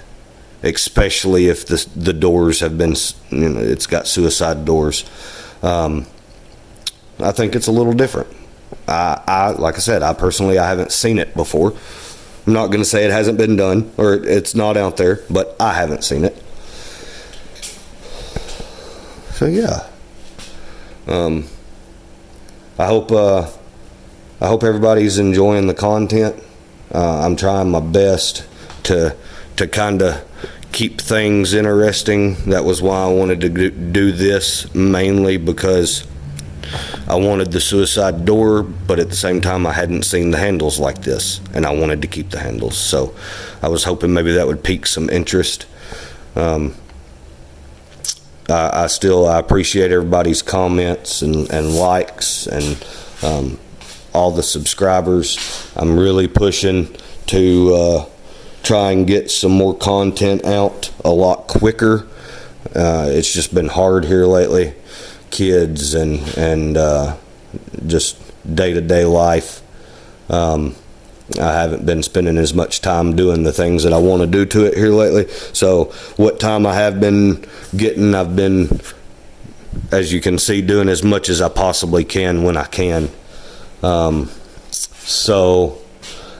especially if the doors have been, it's got suicide doors. I think it's a little different. Like I said, I personally haven't seen it before. I'm not going to say it hasn't been done or it's not out there, but I haven't seen it. So yeah, I hope everybody's enjoying the content. I'm trying my best to kind of keep things interesting. That was why I wanted to do this, mainly because I wanted the suicide door, but at the same time I hadn't seen the handles like this, and I wanted to keep the handles, so I was hoping maybe that would pique some interest. I appreciate everybody's comments and likes and all the subscribers. I'm really pushing to try and get some more content out a lot quicker. It's just been hard here lately. Kids and just day-to-day life. I haven't been spending as much time doing the things that I want to do to it here lately. So what time I have been getting, I've been, as you can see, doing as much as I possibly can when I can. So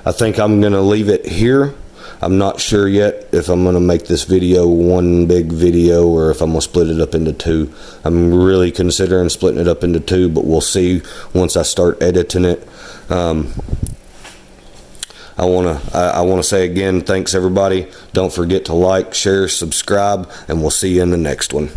I think I'm going to leave it here. I'm not sure yet if I'm going to make this video one big video or if I'm going to split it up into two. I'm really considering splitting it up into two, but we'll see once I start editing it. I want to say again, thanks everybody. Don't forget to like, share, subscribe, and we'll see you in the next one.